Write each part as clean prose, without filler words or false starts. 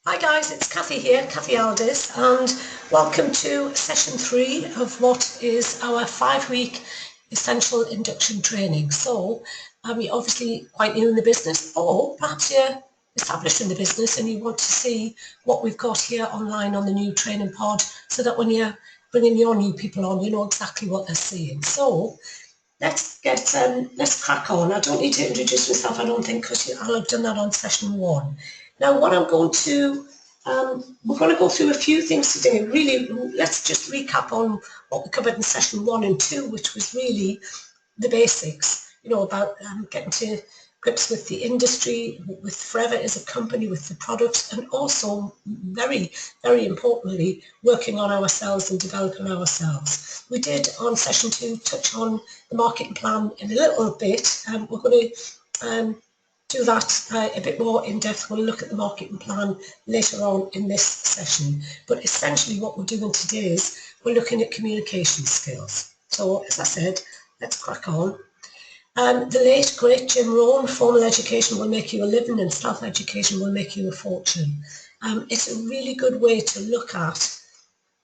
Hi guys, it's Kathy here, Kathy Aldis, and welcome to session 3 of what is our 5-week essential induction training. So you're obviously quite new in the business, or perhaps you're established in the business and you want to see what we've got here online on the new training pod, so that when you're bringing your new people on, you know exactly what they're seeing. So let's crack on. I don't need to introduce myself, I don't think, because I'll have done that on session 1. Now, what I'm going to, we're going to go through a few things today. Really, let's just recap on what we covered in session 1 and 2, which was really the basics, you know, about getting to grips with the industry, with Forever as a company, with the products, and also very, very importantly, working on ourselves and developing ourselves. We did on session 2 touch on the marketing plan in a little bit. We're going to do that a bit more in depth. We'll look at the marketing plan later on in this session. But essentially what we're doing today is we're looking at communication skills. So as I said, let's crack on. The late great Jim Rohn, formal education will make you a living and self-education will make you a fortune. It's a really good way to look at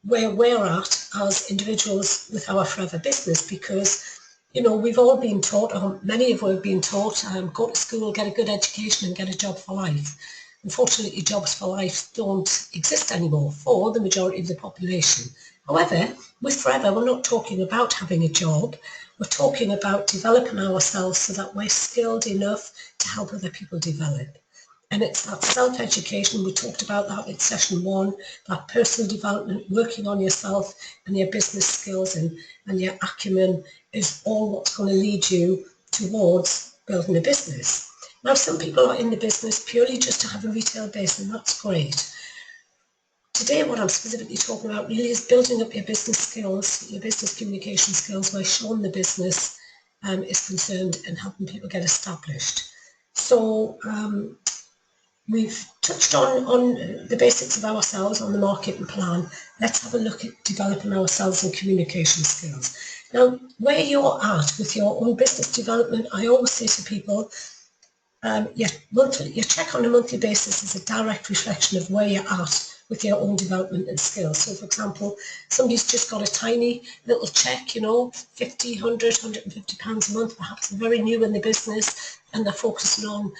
where we're at as individuals with our Forever business, because you know, we've all been taught, or many of us have been taught, go to school, get a good education and get a job for life. Unfortunately, jobs for life don't exist anymore for the majority of the population. However, with Forever, we're not talking about having a job. We're talking about developing ourselves so that we're skilled enough to help other people develop. And it's that self-education, we talked about that in session 1, that personal development, working on yourself and your business skills and your acumen is all what's going to lead you towards building a business. Now, some people are in the business purely just to have a retail base, and that's great. Today, what I'm specifically talking about really is building up your business skills, your business communication skills, where showing the business is concerned and helping people get established. So we've touched on the basics of ourselves, on the marketing plan. Let's have a look at developing ourselves and communication skills. Now, where you're at with your own business development, I always say to people, your check on a monthly basis is a direct reflection of where you're at with your own development and skills. So, for example, somebody's just got a tiny little check, you know, 50, 100, 150 pounds a month, perhaps they're very new in the business and they're focusing on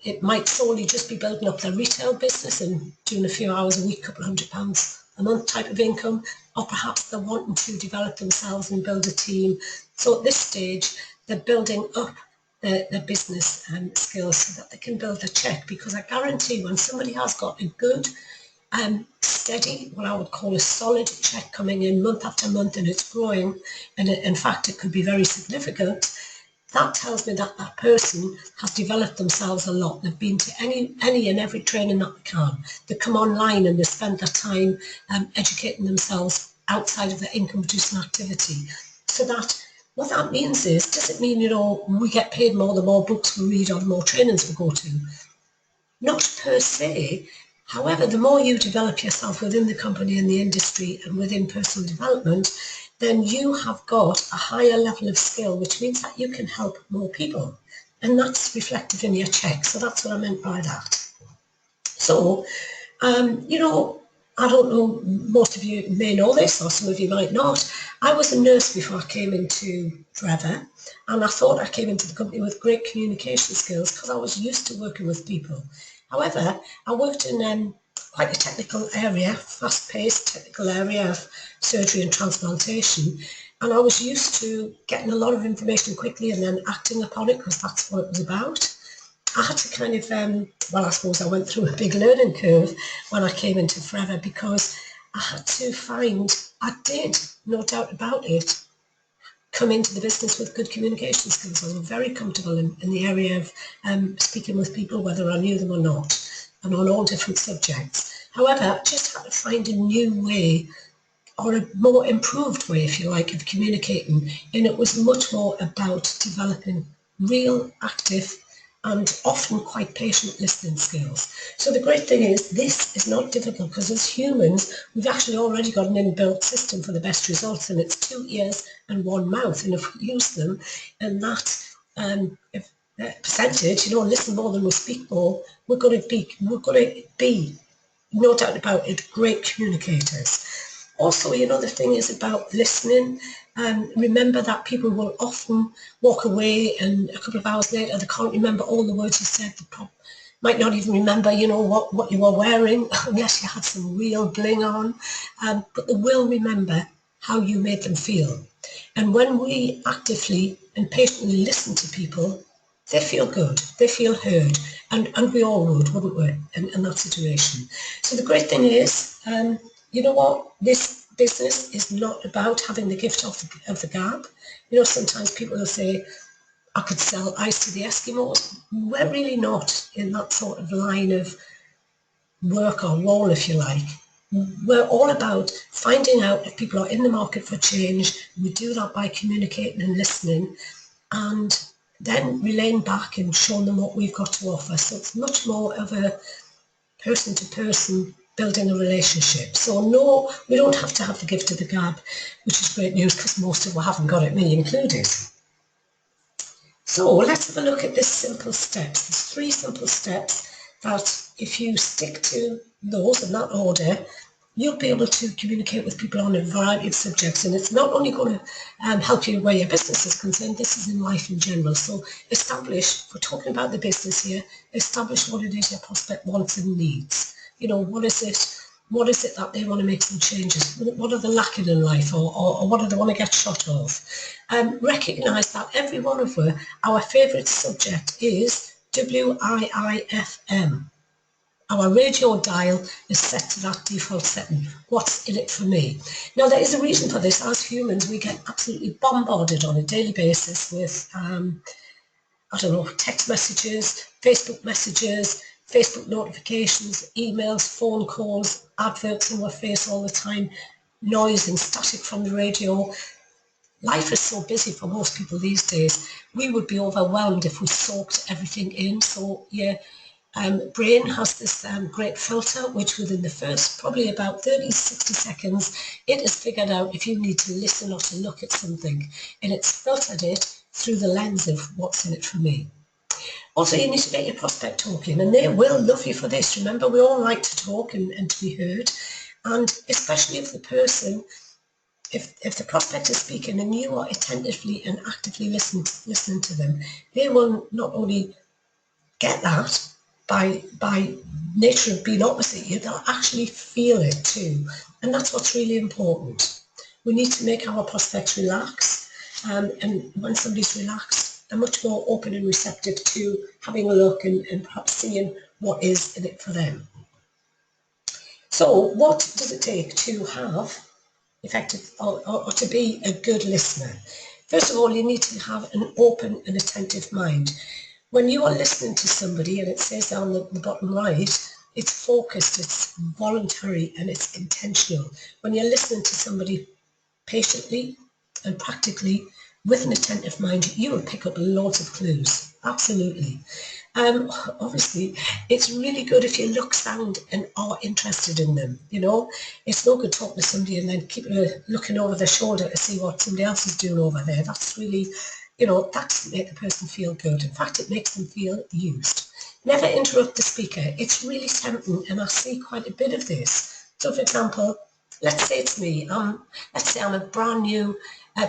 it might solely just be building up their retail business and doing a few hours a week, couple of £100 a month type of income, or perhaps they're wanting to develop themselves and build a team. So at this stage, they're building up their business skills so that they can build a check, because I guarantee when somebody has got a good, steady, what I would call a solid check coming in month after month, and it's growing, and in fact it could be very significant, that tells me that that person has developed themselves a lot. They've been to any and every training that they can. They come online and they spend their time educating themselves outside of their income producing activity. So that what that means is, does it mean, you know, we get paid more the more books we read or the more trainings we go to? Not per se. However, the more you develop yourself within the company and the industry and within personal development, then you have got a higher level of skill, which means that you can help more people. And that's reflected in your check. So that's what I meant by that. So, you know, I don't know, most of you may know this, or some of you might not. I was a nurse before I came into Forever, and I thought I came into the company with great communication skills because I was used to working with people. However, I worked in quite a technical area, fast-paced technical area of surgery and transplantation, and I was used to getting a lot of information quickly and then acting upon it, because that's what it was about. I had to kind of, well, I suppose I went through a big learning curve when I came into Forever, because I had to find, I did, no doubt about it, come into the business with good communication skills. I was very comfortable in the area of speaking with people, whether I knew them or not, and on all different subjects. However, I just had to find a new way, or a more improved way, if you like, of communicating. And it was much more about developing real, active, and often quite patient listening skills. So the great thing is, this is not difficult, because as humans, we've actually already got an inbuilt system for the best results, and it's 2 ears and 1 mouth. And if we use them, and that percentage, you know, listen more than we speak more, we're going to be no doubt about it, great communicators. Also, the thing is about listening. Remember that people will often walk away and a couple of hours later they can't remember all the words you said. They might not even remember, what you were wearing unless you had some real bling on. But they will remember how you made them feel. And when we actively and patiently listen to people, they feel good, they feel heard, and we all would, wouldn't we, in that situation. So the great thing is, you know what, this business is not about having the gift of the gab. Sometimes people will say, I could sell ice to the Eskimos. We're really not in that sort of line of work or role, if you like. We're all about finding out if people are in the market for change. We do that by communicating and listening, and then relaying back and showing them what we've got to offer. So it's much more of a person-to-person building a relationship. So no, we don't have to have the gift of the gab, which is great news because most of us haven't got it, me included. So let's have a look at these simple steps. There's 3 simple steps that if you stick to those in that order, you'll be able to communicate with people on a variety of subjects. And it's not only going to help you where your business is concerned, this is in life in general. So establish, if we're talking about the business here, establish what it is your prospect wants and needs. What is it that they want to make some changes? What are they lacking in life, or what do they want to get shot of? Recognise that every one of us, our favourite subject is WIIFM. Our radio dial is set to that default setting. What's in it for me? Now, there is a reason for this. As humans, we get absolutely bombarded on a daily basis with, text messages, Facebook notifications, emails, phone calls, adverts in our face all the time, noise and static from the radio. Life is so busy for most people these days. We would be overwhelmed if we soaked everything in. So yeah, brain has this great filter, which within the first probably about 30-60 seconds, it has figured out if you need to listen or to look at something, and it's filtered it through the lens of what's in it for me. Also, you need to get your prospect talking, and they will love you for this. Remember, we all like to talk and to be heard, and especially if the prospect is speaking and you are attentively and actively listening to them, they will not only get that by nature of being opposite you, they'll actually feel it too. And that's what's really important. We need to make our prospects relax, and when somebody's relaxed, they're much more open and receptive to having a look and perhaps seeing what is in it for them. So what does it take to have effective or to be a good listener? First of all, you need to have an open and attentive mind. When you are listening to somebody, and it says down the bottom right, it's focused, it's voluntary, and it's intentional. When you're listening to somebody patiently and practically with an attentive mind, you will pick up loads of clues. Absolutely. Obviously, it's really good if you look, sound, and are interested in them. It's no good talking to somebody and then keep looking over their shoulder to see what somebody else is doing over there. That's really, that doesn't make the person feel good. In fact, it makes them feel used. Never interrupt the speaker. It's really tempting, and I see quite a bit of this. So, for example, let's say it's me. Let's say I'm a brand new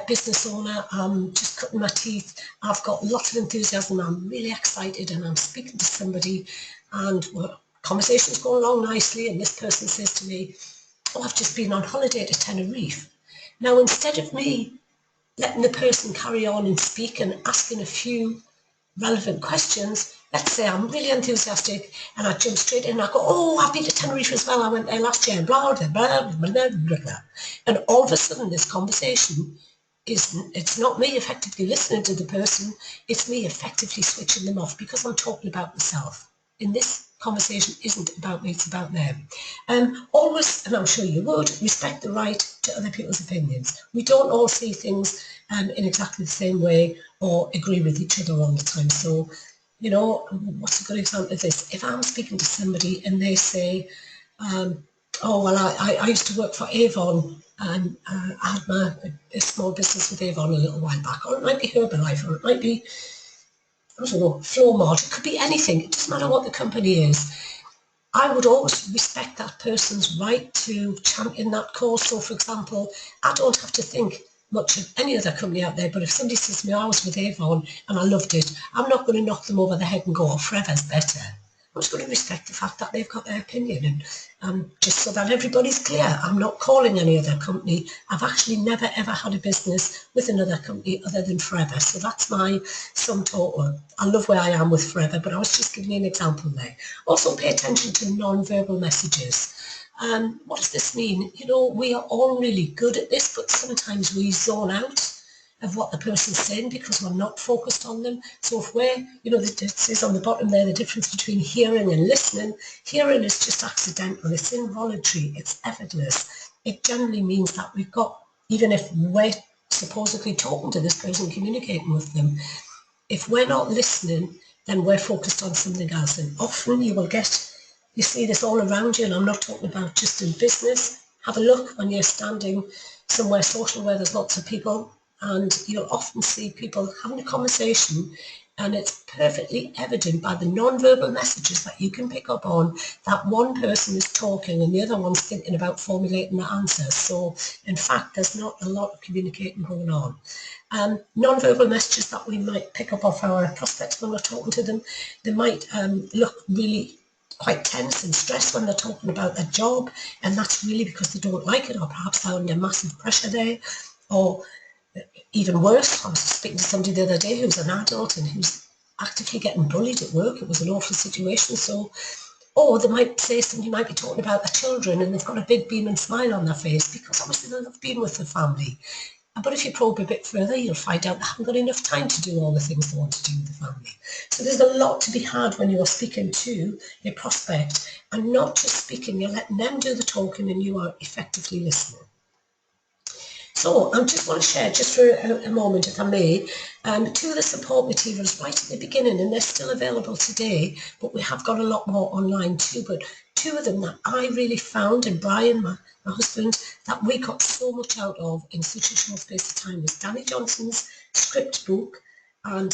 business owner. I'm just cutting my teeth. I've got lots of enthusiasm. I'm really excited, and I'm speaking to somebody, and conversation's going along nicely. And this person says to me, "Oh, I've just been on holiday to Tenerife." Now, instead of me letting the person carry on and speak and asking a few relevant questions, let's say I'm really enthusiastic and I jump straight in and I go, "Oh, I've been to Tenerife as well. I went there last year," and blah, blah, blah, blah, blah, blah, blah. And all of a sudden this conversation it's not me effectively listening to the person, it's me effectively switching them off because I'm talking about myself. And this conversation isn't about me, it's about them. Always, and I'm sure you would, respect the right to other people's opinions. We don't all see things in exactly the same way or agree with each other all the time. So, what's a good example of this? If I'm speaking to somebody and they say, "Oh, well, I used to work for Avon, and I had a small business with Avon a little while back," or it might be Herbalife, or it might be, I don't know, Flow Mart. It could be anything. It doesn't matter what the company is. I would always respect that person's right to champion that cause. So, for example, I don't have to think much of any other company out there, but if somebody says to me, I was with Avon and I loved it, I'm not going to knock them over the head and go, oh, Forever's better. I'm just going to respect the fact that they've got their opinion. And just so that everybody's clear, I'm not calling any other company. I've actually never ever had a business with another company other than Forever. So that's my sum total. I love where I am with Forever, but I was just giving you an example there. Also pay attention to non-verbal messages. What does this mean? You know, we are all really good at this, but sometimes we zone out of what the person's saying because we're not focused on them. So if we're, you know, it says on the bottom there, the difference between hearing and listening. Hearing is just accidental, it's involuntary, it's effortless. It generally means that we've got, even if we're supposedly talking to this person, communicating with them, if we're not listening, then we're focused on something else. And often you see this all around you, and I'm not talking about just in business. Have a look when you're standing somewhere social where there's lots of people, and you'll often see people having a conversation, and it's perfectly evident by the non-verbal messages that you can pick up on that one person is talking and the other one's thinking about formulating the answers. So in fact, there's not a lot of communicating going on. Non-verbal messages that we might pick up off our prospects when we're talking to them, they might look really quite tense and stressed when they're talking about their job, and that's really because they don't like it, or perhaps they're under massive pressure there. Or even worse, I was speaking to somebody the other day who's an adult and who's actively getting bullied at work. It was an awful situation. So, or they might say somebody might be talking about their children and they've got a big beaming smile on their face because obviously they love being with the family. But if you probe a bit further, you'll find out they haven't got enough time to do all the things they want to do with the family. So there's a lot to be had when you're speaking to a prospect, and not just speaking, you're letting them do the talking and you are effectively listening. So I just want to share, just for a moment, if I may, two of the support materials right at the beginning, and they're still available today, but we have got a lot more online too. But two of them that I really found, and Brian, my husband, that we got so much out of in such a short space of time, was Danny Johnson's script book and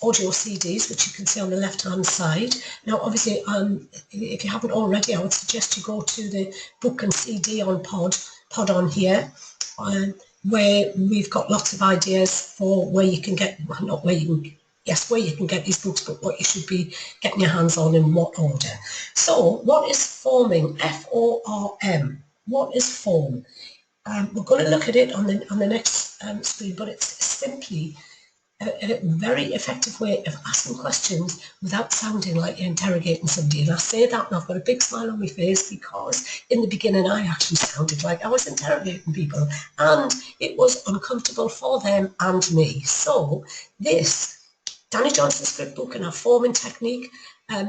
audio CDs, which you can see on the left-hand side. Now, obviously, if you haven't already, I would suggest you go to the book and CD on pod on here, where we've got lots of ideas for where you can get, well, not where you can, yes, where you can get these books, but what you should be getting your hands on in what order. So, what is forming? F-O-R-M. What is form? We're going to look at it on the next screen, but it's simply a very effective way of asking questions without sounding like you're interrogating somebody. And I say that and I've got a big smile on my face because in the beginning I actually sounded like I was interrogating people, and it was uncomfortable for them and me. So this Danny Johnson script book and our forming technique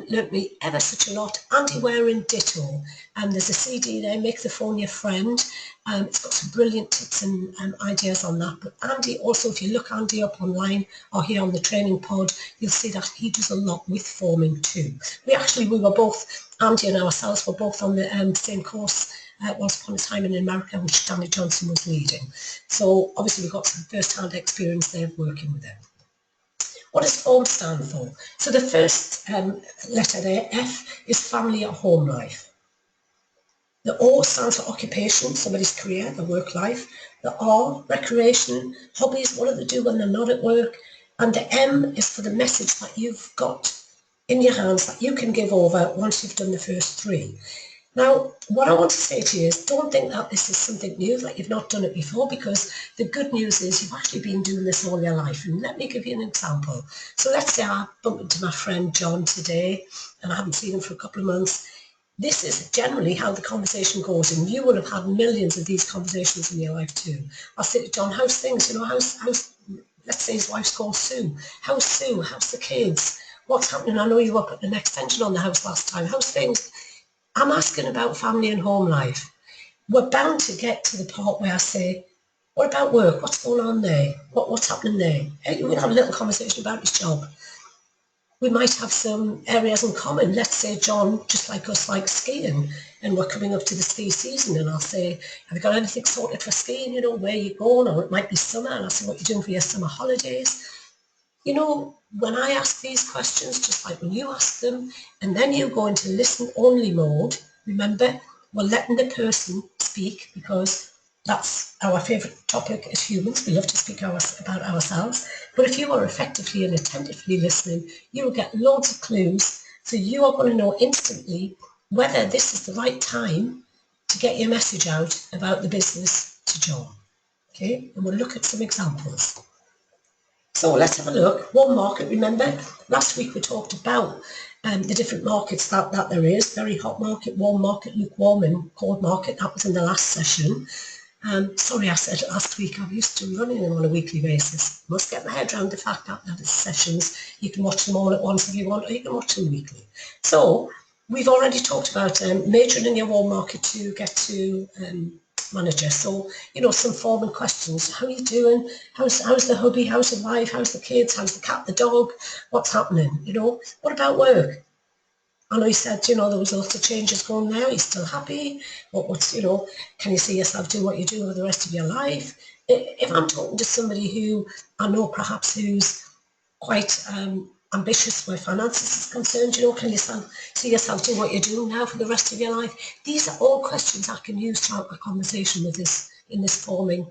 learnt me ever such a lot. Andy Waring ditto. There's a CD there, Make the Phone Your Friend. It's got some brilliant tips and ideas on that. But Andy also, if you look Andy up online or here on the training pod, you'll see that he does a lot with forming too. We were both, Andy and ourselves were both on the same course once upon a time in America, which Danny Johnson was leading. So obviously we've got some first-hand experience there of working with him. What does FORM stand for? So the first letter there, F, is family at home life. The O stands for occupation, somebody's career, their work life. The R, recreation, hobbies, what do they do when they're not at work? And the M is for the message that you've got in your hands that you can give over once you've done the first three. Now, what I want to say to you is don't think that this is something new, that you've not done it before, because the good news is you've actually been doing this all your life. And let me give you an example. So let's say I bump into my friend John today and I haven't seen him for a couple of months. This is generally how the conversation goes, and you will have had millions of these conversations in your life too. I'll say to John, how's things? You know, how's let's say his wife's called Sue. How's Sue? How's the kids? What's happening? I know you were putting an extension on the house last time. How's things? I'm asking about family and home life. We're bound to get to the part where I say, what about work? What's going on there? What's happening there? We'll have a little conversation about his job. We might have some areas in common. Let's say John, just like us, likes skiing, and we're coming up to the ski season, and I'll say, have you got anything sorted for skiing? You know, where you're going? Or it might be summer, and I'll say, what you're doing for your summer holidays? You know, when I ask these questions, just like when you ask them, and then you go into listen-only mode, remember, we're letting the person speak because that's our favourite topic as humans. We love to speak about ourselves. But if you are effectively and attentively listening, you will get loads of clues. So you are going to know instantly whether this is the right time to get your message out about the business to John. Okay, and we'll look at some examples. So let's have a look. Warm market, remember, last week we talked about the different markets that there is. Very hot market, warm market, lukewarm and cold market. That was in the last session. Sorry, I said last week. I'm used to running them on a weekly basis. Must get my head around the fact that it's sessions. You can watch them all at once if you want, or you can watch them weekly. So we've already talked about majoring in your warm market to get to manager. So, you know, some formal questions. How are you doing? How's the hubby? How's the wife? How's the kids? How's the cat, the dog? What's happening? You know, what about work? I know you said, you know, there was lots of changes going there. Are you still happy? What's, you know, can you see yourself doing what you do for the rest of your life? If I'm talking to somebody who I know perhaps who's quite ambitious where finances is concerned, you know, can you see yourself doing what you're doing now for the rest of your life? These are all questions I can use throughout my conversation with this, in this forming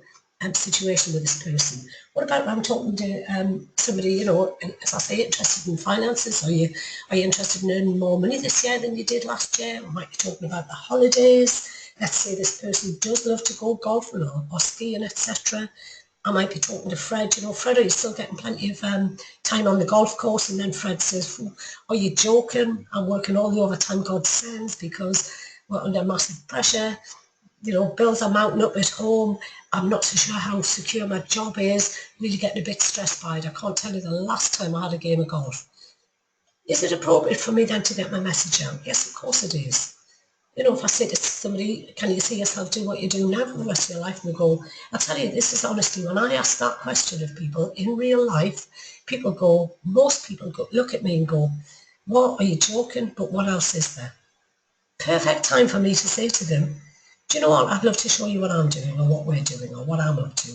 situation with this person. What about when I'm talking to somebody, you know, as I say, interested in finances? Are you interested in earning more money this year than you did last year? We might be talking about the holidays. Let's say this person does love to go golfing or skiing, etc. I might be talking to Fred, you know, Fred, are you still getting plenty of time on the golf course? And then Fred says, are you joking? I'm working all the overtime God sends because we're under massive pressure. You know, bills are mounting up at home. I'm not so sure how secure my job is. Really getting a bit stressed by it. I can't tell you the last time I had a game of golf. Is it appropriate for me then to get my message out? Yes, of course it is. You know, if I say to somebody, can you see yourself do what you do now for the rest of your life? And they go, I'll tell you, this is honestly, when I ask that question of people in real life, most people go, look at me and go, what, are you joking? But what else is there? Perfect time for me to say to them, do you know what, I'd love to show you what I'm doing or what we're doing or what I'm up to.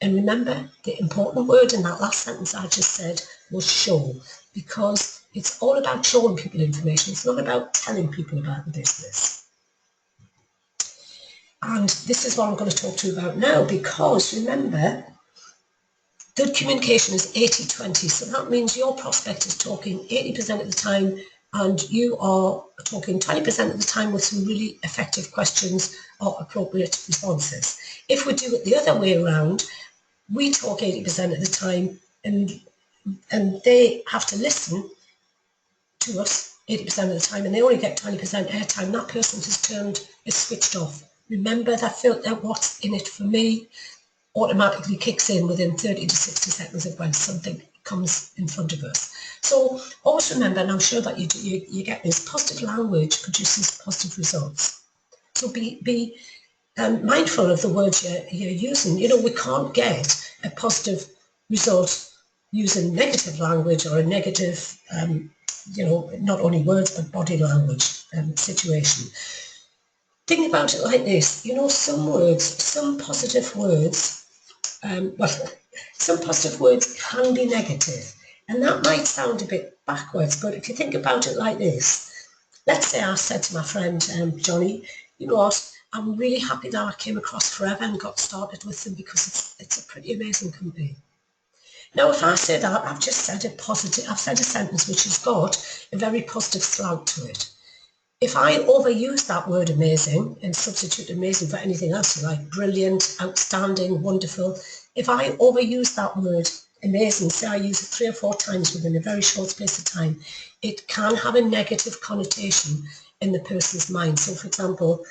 And remember, the important word in that last sentence I just said was show, because it's all about showing people information. It's not about telling people about the business. And this is what I'm going to talk to you about now, because remember, good communication is 80-20. So that means your prospect is talking 80% of the time and you are talking 20% of the time with some really effective questions or appropriate responses. If we do it the other way around, we talk 80% of the time and they have to listen to us 80% of the time and they only get 20% airtime. That person is switched off. Remember that filter, what's in it for me, automatically kicks in within 30 to 60 seconds of when something comes in front of us. So always remember, and I'm sure that you get this, positive language produces positive results. So be mindful of the words you're using. You know, we can't get a positive result using negative language or a negative, you know, not only words but body language situation. Think about it like this, you know, some positive words can be negative, and that might sound a bit backwards, but if you think about it like this, let's say I said to my friend Johnny, you know what, I'm really happy that I came across Forever and got started with them because it's a pretty amazing company. Now, if I say that, I've said a sentence which has got a very positive slant to it. If I overuse that word amazing and substitute amazing for anything else, like brilliant, outstanding, wonderful, if I overuse that word amazing, say I use it 3 or 4 times within a very short space of time, it can have a negative connotation in the person's mind. So, for example,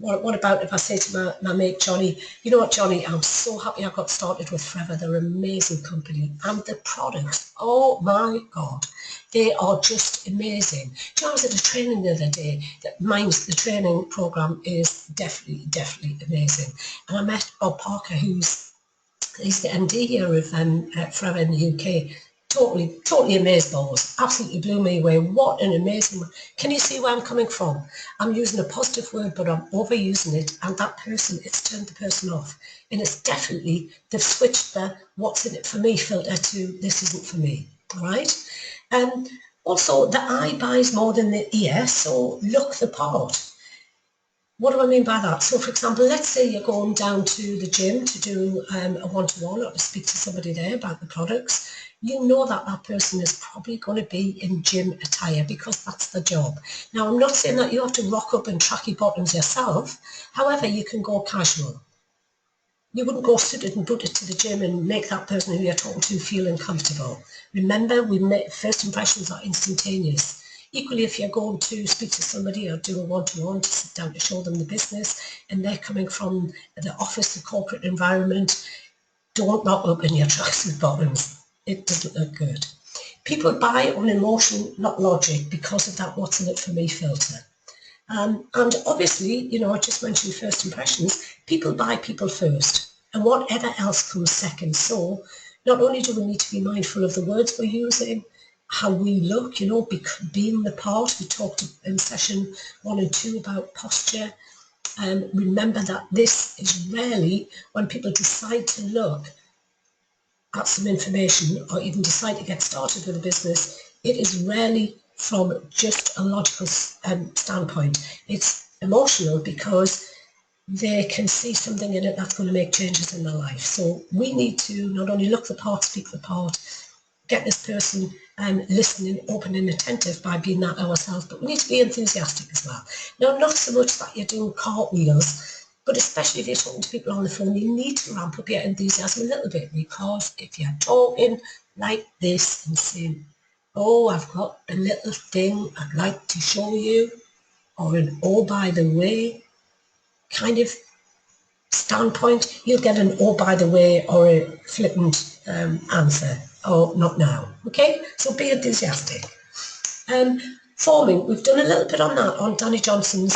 what about if I say to my mate Johnny, you know what, Johnny, I'm so happy I got started with Forever. They're an amazing company. And the products, oh my God, they are just amazing. Do you know, I was at a training the other day. The training program is definitely amazing. And I met Bob Parker, he's the MD here of Forever in the UK. Totally amazed by us. Absolutely blew me away. What an amazing one. Can you see where I'm coming from? I'm using a positive word, but I'm overusing it, and that person, it's turned the person off. And it's definitely, they've switched the what's in it for me filter to this isn't for me. All right? Also, the eye buys more than the ear, so look the part. What do I mean by that? So, for example, let's say you're going down to the gym to do a one-to-one or to speak to somebody there about the products. You know that that person is probably going to be in gym attire because that's the job. Now, I'm not saying that you have to rock up in tracky bottoms yourself. However, you can go casual. You wouldn't go suited and booted to the gym and make that person who you're talking to feel uncomfortable. Remember, first impressions are instantaneous. Equally, if you're going to speak to somebody or do a one-to-one to sit down to show them the business and they're coming from the office, the corporate environment, don't rock up in your tracksuit bottoms. It doesn't look good. People buy on emotion, not logic, because of that what's in it for me filter. And obviously, I just mentioned first impressions. People buy people first, and whatever else comes second. So not only do we need to be mindful of the words we're using, how we look, being the part. We talked in session 1 and 2 about posture. Remember that this is rarely, when people decide to look at some information or even decide to get started with a business, it is rarely from just a logical standpoint. It's emotional because they can see something in it that's going to make changes in their life. So we need to not only look the part, speak the part, get this person listening, open and attentive by being that ourselves, but we need to be enthusiastic as well. Now, not so much that you're doing cartwheels, but especially if you're talking to people on the phone, you need to ramp up your enthusiasm a little bit, because if you're talking like this and saying, oh, I've got a little thing I'd like to show you, or an oh, by the way kind of standpoint, you'll get an oh, by the way, or a flippant answer, or not now. Okay, so be enthusiastic. Forming, we've done a little bit on that, on Danny Johnson's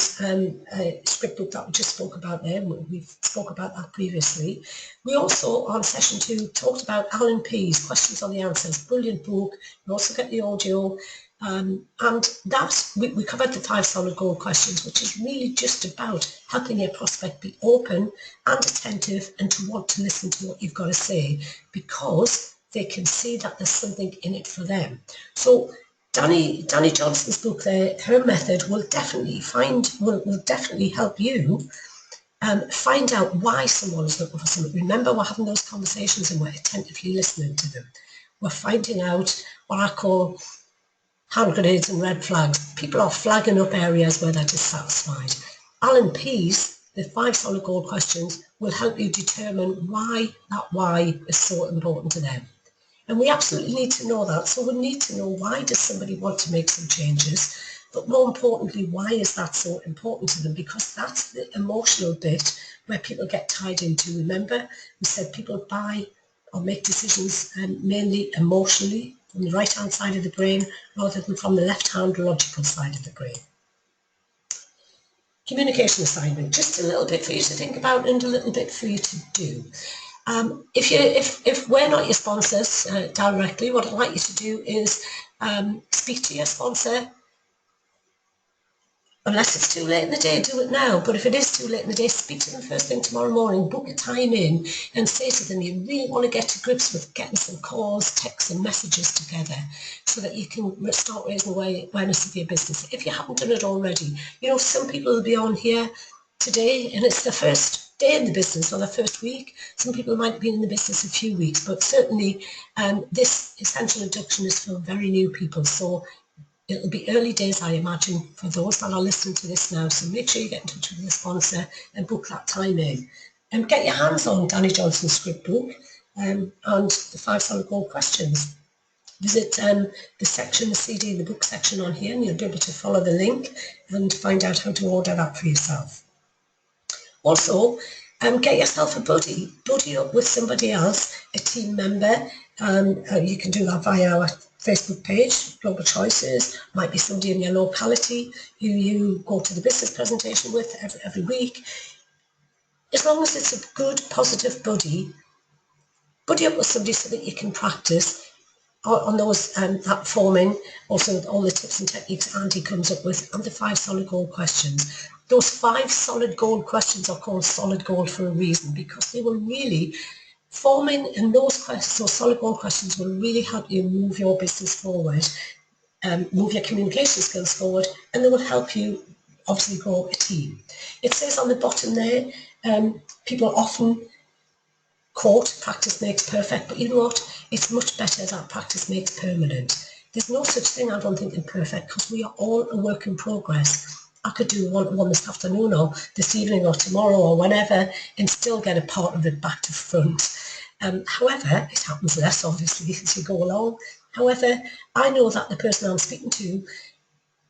script book that we just spoke about there. We've spoke about that previously. We also, on session 2, talked about Alan Pease, Questions on the Answers, brilliant book. We also get the audio. And that, we covered the 5 solid gold questions, which is really just about helping your prospect be open and attentive and to want to listen to what you've got to say, because they can see that there's something in it for them. So Danny Johnson's book there, her method will definitely help you find out why someone is looking for something. Remember, we're having those conversations and we're attentively listening to them. We're finding out what I call hand grenades and red flags. People are flagging up areas where they're dissatisfied. Alan Pease, the 5 solid gold questions, will help you determine why that why is so important to them. And we absolutely need to know that. So we need to know, why does somebody want to make some changes? But more importantly, why is that so important to them? Because that's the emotional bit where people get tied into. Remember, we said people buy or make decisions mainly emotionally from the right-hand side of the brain rather than from the left-hand logical side of the brain. Communication assignment, just a little bit for you to think about and a little bit for you to do. If we're not your sponsors directly, what I'd like you to do is speak to your sponsor. Unless it's too late in the day, do it now. But if it is too late in the day, speak to them first thing tomorrow morning, book a time in and say to them, you really want to get to grips with getting some calls, texts and messages together so that you can start raising awareness of your business. If you haven't done it already, some people will be on here today and it's the first day in the business or the first week. Some people might be in the business a few weeks, but certainly this essential induction is for very new people. So it'll be early days, I imagine, for those that are listening to this now. So make sure you get in touch with the sponsor and book that time in. And get your hands on Danny Johnson's script book and the 5 solid gold questions. Visit the section, the CD, the book section on here, and you'll be able to follow the link and find out how to order that for yourself. Also, get yourself a buddy up with somebody else, a team member. You can do that via our Facebook page, Global Choices. Might be somebody in your locality who you go to the business presentation with every week. As long as it's a good, positive buddy up with somebody so that you can practice. on those that forming, also all the tips and techniques Andy comes up with, and the 5 solid gold questions. Those 5 solid gold questions are called solid gold for a reason, because they will really forming, and those questions, those solid gold questions will really help you move your business forward, move your communication skills forward, and they will help you obviously grow a team. It says on the bottom there, people often quote, practice makes perfect, but you know what? It's much better that practice makes permanent. There's no such thing, I don't think, in perfect, because we are all a work in progress. I could do one this afternoon or this evening or tomorrow or whenever and still get a part of it back to front. However, it happens less obviously as you go along. However, I know that the person I'm speaking to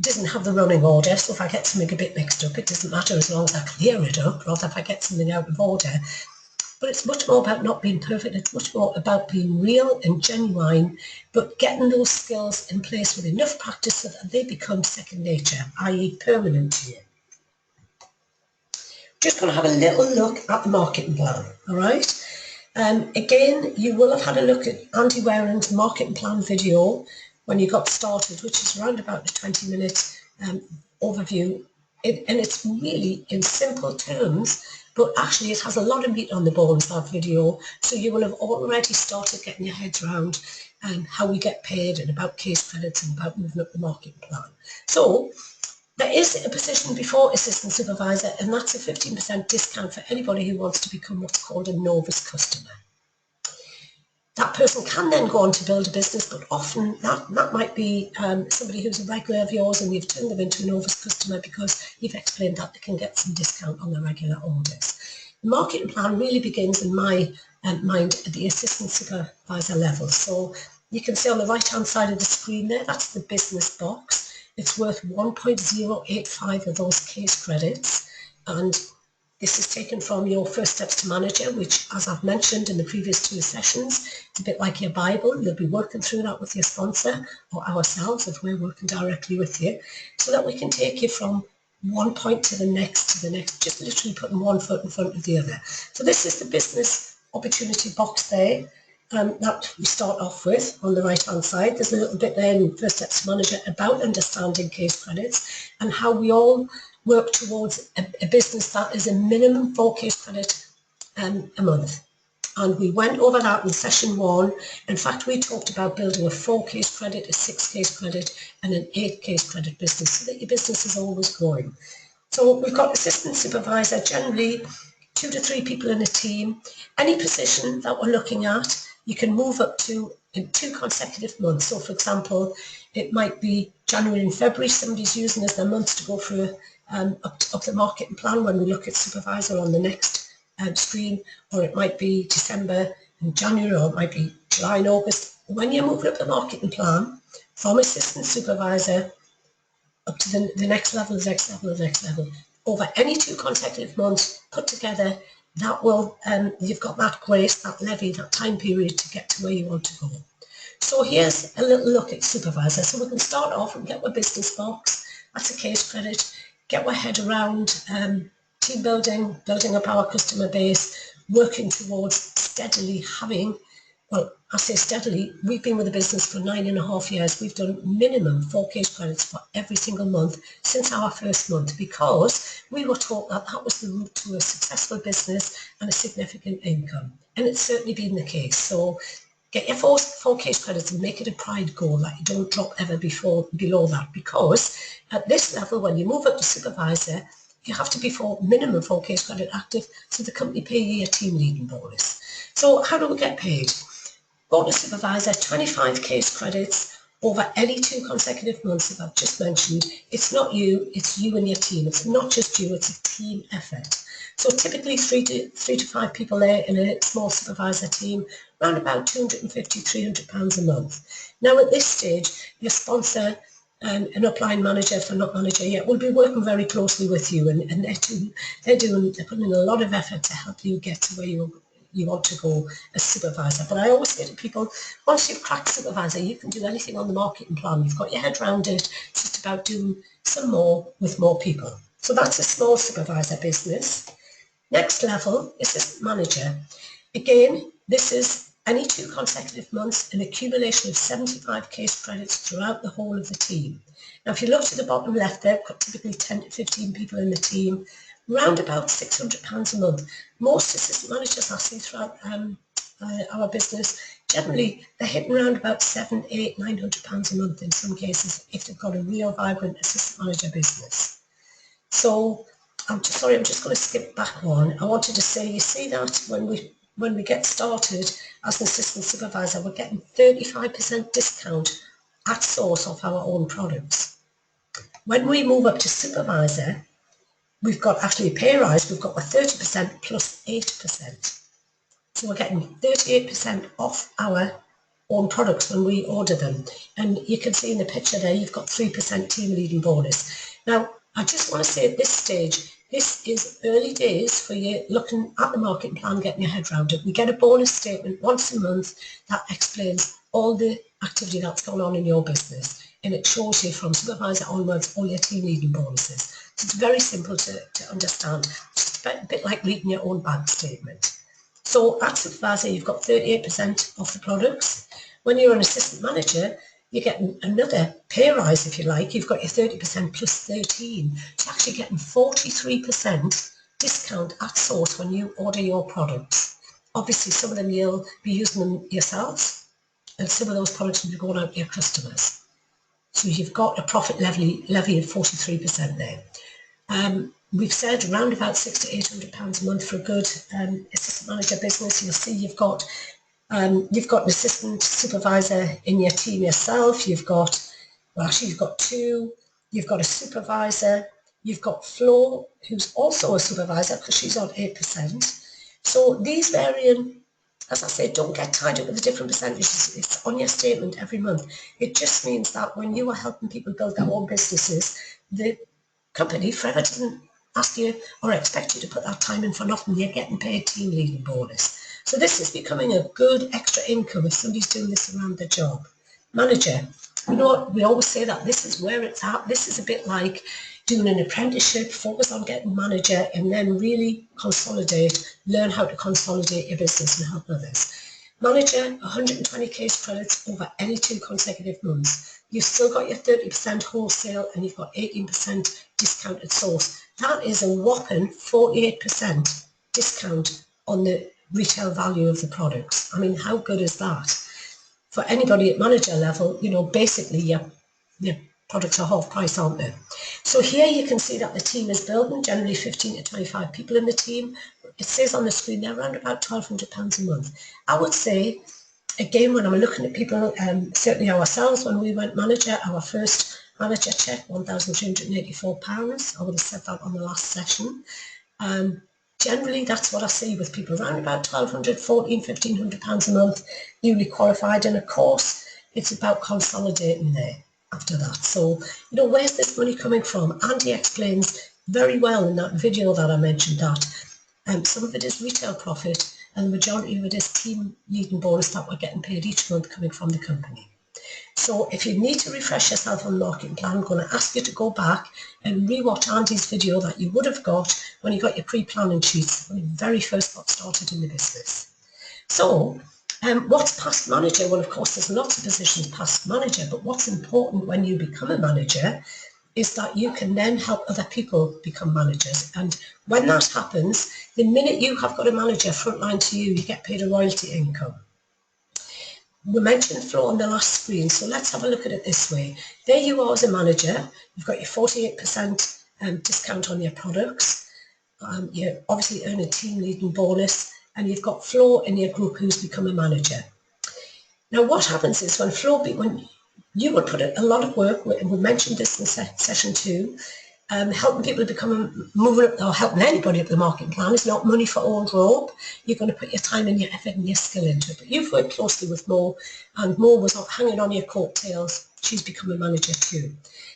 doesn't have the running order, so if I get something a bit mixed up, it doesn't matter as long as I clear it up, rather if I get something out of order. But it's much more about not being perfect. It's much more about being real and genuine, but getting those skills in place with enough practice so that they become second nature, i.e. permanent to you. Just going to have a little look at the marketing plan, all right? Again, you will have had a look at Andy Waring's marketing plan video when you got started, which is around about a 20-minute overview. And it's really in simple terms, but actually it has a lot of meat on the bones, that video. So you will have already started getting your heads around how we get paid and about case credits and about moving up the marketing plan. So there is a position before assistant supervisor, and that's a 15% discount for anybody who wants to become what's called a novice customer. That person can then go on to build a business, but often that might be somebody who's a regular of yours and you've turned them into a novice customer because you've explained that they can get some discount on their regular orders. The marketing plan really begins, in my mind, at the assistant supervisor level. So you can see on the right-hand side of the screen there, that's the business box. It's worth 1.085 of those case credits, and this is taken from your First Steps to Manager, which, as I've mentioned in the previous 2 sessions, it's a bit like your Bible. You'll be working through that with your sponsor or ourselves if we're working directly with you, so that we can take you from one point to the next, just literally putting one foot in front of the other. So this is the business opportunity box there that we start off with on the right-hand side. There's a little bit there in First Steps to Manager about understanding case credits and how we all work towards a business that is a minimum 4 case credit a month. And we went over that in session 1. In fact, we talked about building a 4 case credit, a 6 case credit, and an 8 case credit business so that your business is always growing. So we've got assistant supervisor, generally 2 to 3 people in a team. Any position that we're looking at, you can move up to in 2 consecutive months. So for example, it might be January and February, somebody's using as their months to go through up the marketing plan when we look at supervisor on the next screen, or it might be December and January, or it might be July and August. When you're moving up the marketing plan from assistant supervisor up to the next level, the next level, the next level, over any 2 consecutive months put together, that will, you've got that grace, that levy, that time period to get to where you want to go. So here's a little look at supervisor. So we can start off and get our business box. That's a case credit. Get our head around team building, building up our customer base, working towards steadily having, well, I say steadily, we've been with the business for 9.5 years. We've done minimum 4 case credits for every single month since our first month, because we were taught that that was the route to a successful business and a significant income. And it's certainly been the case. So get your 4 case credits and make it a pride goal, that you don't drop ever below that, because at this level, when you move up to supervisor, you have to be minimum 4 case credit active, so the company pay you a team leading bonus. So how do we get paid? Go to supervisor, 25 case credits over any 2 consecutive months that I've just mentioned. It's not you, it's you and your team. It's not just you, it's a team effort. So typically 3 to 5 people there in a small supervisor team, around about £250, £300 a month. Now at this stage, your sponsor, an upline manager, if they're not manager yet, will be working very closely with you, and they're putting in a lot of effort to help you get to where you want to go as supervisor. But I always say to people, once you've cracked supervisor, you can do anything on the marketing plan. You've got your head around it. It's just about doing some more with more people. So that's a small supervisor business. Next level, assistant manager. Again, this is any 2 consecutive months, an accumulation of 75 case credits throughout the whole of the team. Now, if you look to the bottom left there, we've got typically 10 to 15 people in the team, round about £600 a month. Most assistant managers I see throughout our business, generally they're hitting around about £700, £800, £900 a month in some cases if they've got a real vibrant assistant manager business. So I'm just going to skip back one. I wanted to say, you see that when we get started as an assistant supervisor, we're getting 35% discount at source of our own products. When we move up to supervisor, we've got actually a pay rise. We've got a 30% plus 8%. So we're getting 38% off our own products when we order them. And you can see in the picture there, you've got 3% team leading bonus. Now, I just want to say at this stage, this is early days for you looking at the marketing plan, getting your head around it. We get a bonus statement once a month that explains all the activity that's going on in your business. And it shows you from supervisor onwards all your team leading bonuses. So it's very simple to understand. It's a bit like reading your own bank statement. So at supervisor, you've got 38% off the products. When you're an assistant manager, you get another pay rise, if you like. You've got your 30% plus 13. So you're actually getting 43% discount at source when you order your products. Obviously, some of them you'll be using them yourselves, and some of those products will be going out to your customers. So you've got a profit levy of 43% there. We've said around about £600 to £800 a month for a good assistant manager business. You'll see you've got an assistant supervisor in your team yourself. You've got two. You've got a supervisor. You've got Flo, who's also a supervisor because she's on 8%. So these varying, as I said, don't get tied up with the different percentages. It's on your statement every month. It just means that when you are helping people build their own businesses, the company forever doesn't ask you or expect you to put that time in for nothing. You're getting paid team leading bonus. So this is becoming a good extra income if somebody's doing this around their job. Manager, you know what, we always say that this is where it's at. This is a bit like doing an apprenticeship, focus on getting manager and then really consolidate, learn how to consolidate your business and help others. Manager, 120 case credits over any 2 consecutive months. You've still got your 30% wholesale and you've got 18% discount at source. That is a whopping 48% discount on the retail value of the products. I mean, how good is that? For anybody at manager level, you know, basically your products are half price, aren't they? So here you can see that the team is building, generally 15 to 25 people in the team. It says on the screen they're around about £1,200 a month. I would say, again, when I'm looking at people, certainly ourselves, when we went manager, our first manager check, £1,384. I would have said that on the last session. Generally, that's what I see with people, around about £1,200, £1,400, £1,500 a month, newly qualified. And of course, it's about consolidating there after that. So, you know, where's this money coming from? Andy explains very well in that video that I mentioned that some of it is retail profit and the majority of it is team leading bonus that we're getting paid each month coming from the company. So if you need to refresh yourself on the marketing plan, I'm going to ask you to go back and rewatch Andy's video that you would have got when you got your pre-planning sheets when you very first got started in the business. So what's past manager? Well, of course, there's lots of positions past manager, but what's important when you become a manager is that you can then help other people become managers. And when that happens, the minute you have got a manager frontline to you, you get paid a royalty income. We mentioned Flo on the last screen, so let's have a look at it this way. There you are as a manager. You've got your 48% discount on your products. You're obviously earning team leading bonus, and you've got Flo in your group who's become a manager. Now, what happens is when you would put a lot of work, and we mentioned this in session 2, helping people moving up, or helping anybody up the marketing plan is not money for old rope. You're going to put your time and your effort and your skill into it. But you've worked closely with Mo, and Mo was not hanging on your coattails. She's become a manager too.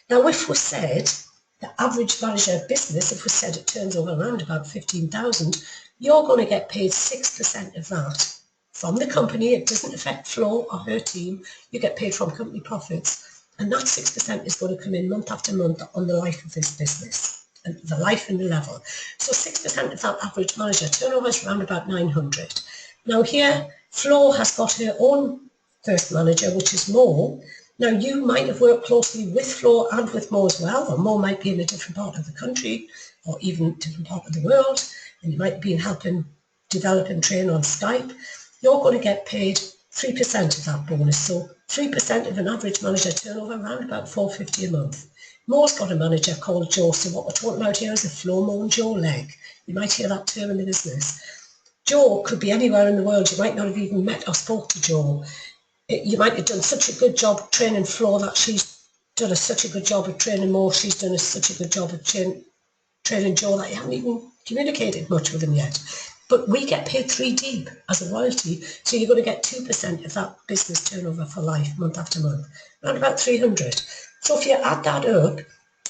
Now, if we said the average manager business, if we said it turns over around about 15,000, you're going to get paid 6% of that from the company. It doesn't affect Flo or her team. You get paid from company profits. And that 6% is going to come in month after month on the life of this business, and the life and the level. So 6% of that average manager turnover is around about 900. Now here, Flo has got her own first manager, which is Mo. Now, you might have worked closely with Flo and with Mo as well, or Mo might be in a different part of the country or even a different part of the world, and you might be helping develop and train on Skype. You're going to get paid 3% of that bonus. So 3% of an average manager turnover, around about $450 a month. Mo's got a manager called Joe, so what we're talking about here is a Flo, Mo and Joe leg. You might hear that term in the business. Joe could be anywhere in the world. You might not have even met or spoke to Joe. You might have done such a good job training Flo that she's done such a good job of training Mo. She's done such a good job of training Joe that you haven't even communicated much with him yet. But we get paid 3 deep as a royalty, so you're going to get 2% of that business turnover for life, month after month, around about 300. So if you add that up,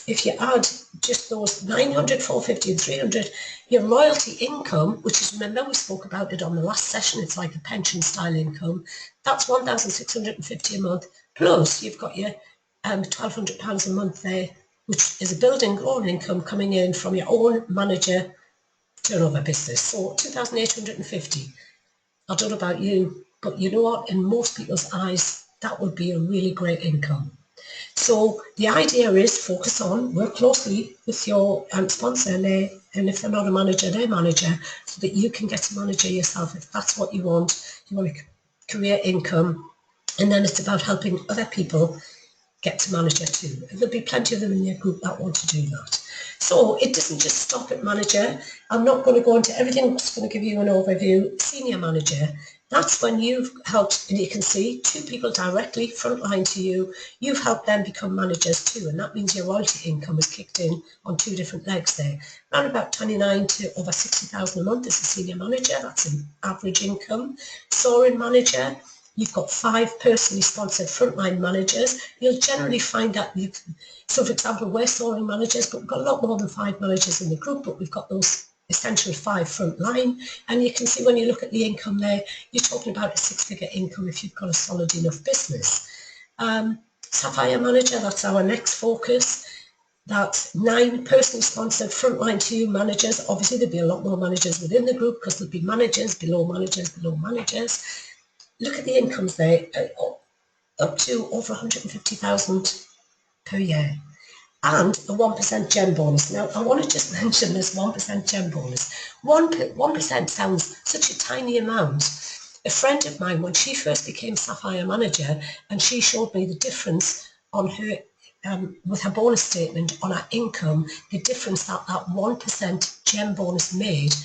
if you add just those 900, 450 and 300, your royalty income, which is, remember we spoke about it on the last session, it's like a pension style income, that's 1,650 a month, plus you've got your £1,200 a month there, which is a building own income coming in from your own manager turnover business. So 2,850. I don't know about you, but you know what? In most people's eyes, that would be a really great income. So the idea is focus on, work closely with your sponsor and if they're not a manager, they're manager, so that you can get a manager yourself if that's what you want. You want to create income, and then it's about helping other people get to manager too. And there'll be plenty of them in your group that want to do that. So it doesn't just stop at manager. I'm not going to go into everything. I'm just going to give you an overview. Senior manager, that's when you've helped, and you can see 2 people directly frontline to you. You've helped them become managers too, and that means your royalty income is kicked in on 2 different legs there. Around about 29 to over 60,000 a month is a senior manager. That's an average income. Soaring manager, you've got 5 personally sponsored frontline managers. You'll generally find that so for example, we're soaring managers, but we've got a lot more than 5 managers in the group, but we've got those essential 5 frontline. And you can see when you look at the income there, you're talking about a 6-figure income if you've got a solid enough business. Sapphire manager, that's our next focus. That's 9 personally sponsored frontline 2 managers. Obviously, there'll be a lot more managers within the group because there'll be managers, below managers, below managers. Look at the incomes there, up to over 150,000 per year. And a 1% gem bonus. Now, I want to just mention this 1% gem bonus. 1% sounds such a tiny amount. A friend of mine, when she first became Sapphire manager, and she showed me the difference on her, with her bonus statement on her income, the difference that 1% gem bonus made,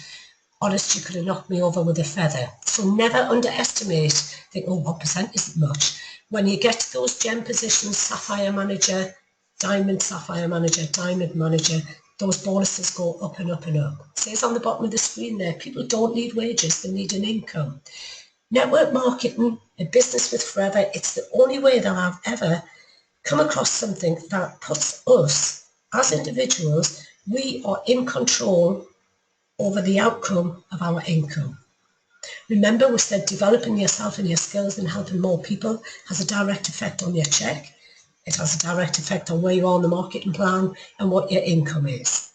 honest, you could have knocked me over with a feather. So never underestimate, think, oh, 1% isn't much. When you get to those gem positions, Sapphire manager, Diamond Sapphire manager, Diamond manager, those bonuses go up and up and up. It says on the bottom of the screen there, people don't need wages, they need an income. Network marketing, a business with forever, it's the only way that I've ever come across something that puts us as individuals, we are in control over the outcome of our income. Remember, we said developing yourself and your skills and helping more people has a direct effect on your check. It has a direct effect on where you are on the marketing plan and what your income is.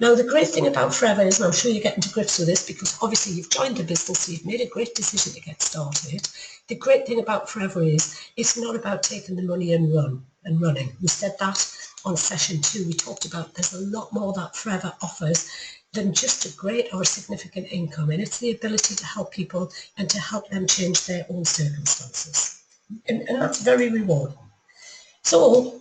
Now, the great thing about Forever is, and I'm sure you're getting to grips with this because obviously you've joined the business, so you've made a great decision to get started. The great thing about Forever is it's not about taking the money and running. We said that on session 2. We talked about there's a lot more that Forever offers than just a great or a significant income, and it's the ability to help people and to help them change their own circumstances. And that's very rewarding. So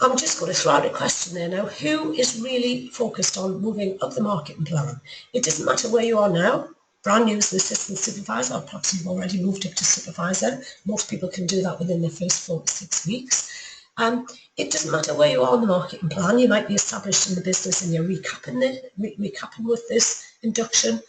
I'm just going to throw out a question there now. Who is really focused on moving up the marketing plan? It doesn't matter where you are now. Brand new as an assistant supervisor, or perhaps you've already moved up to supervisor. Most people can do that within the first 4 to 6 weeks. It doesn't matter where you are on the marketing plan. You might be established in the business and you're recapping with this induction.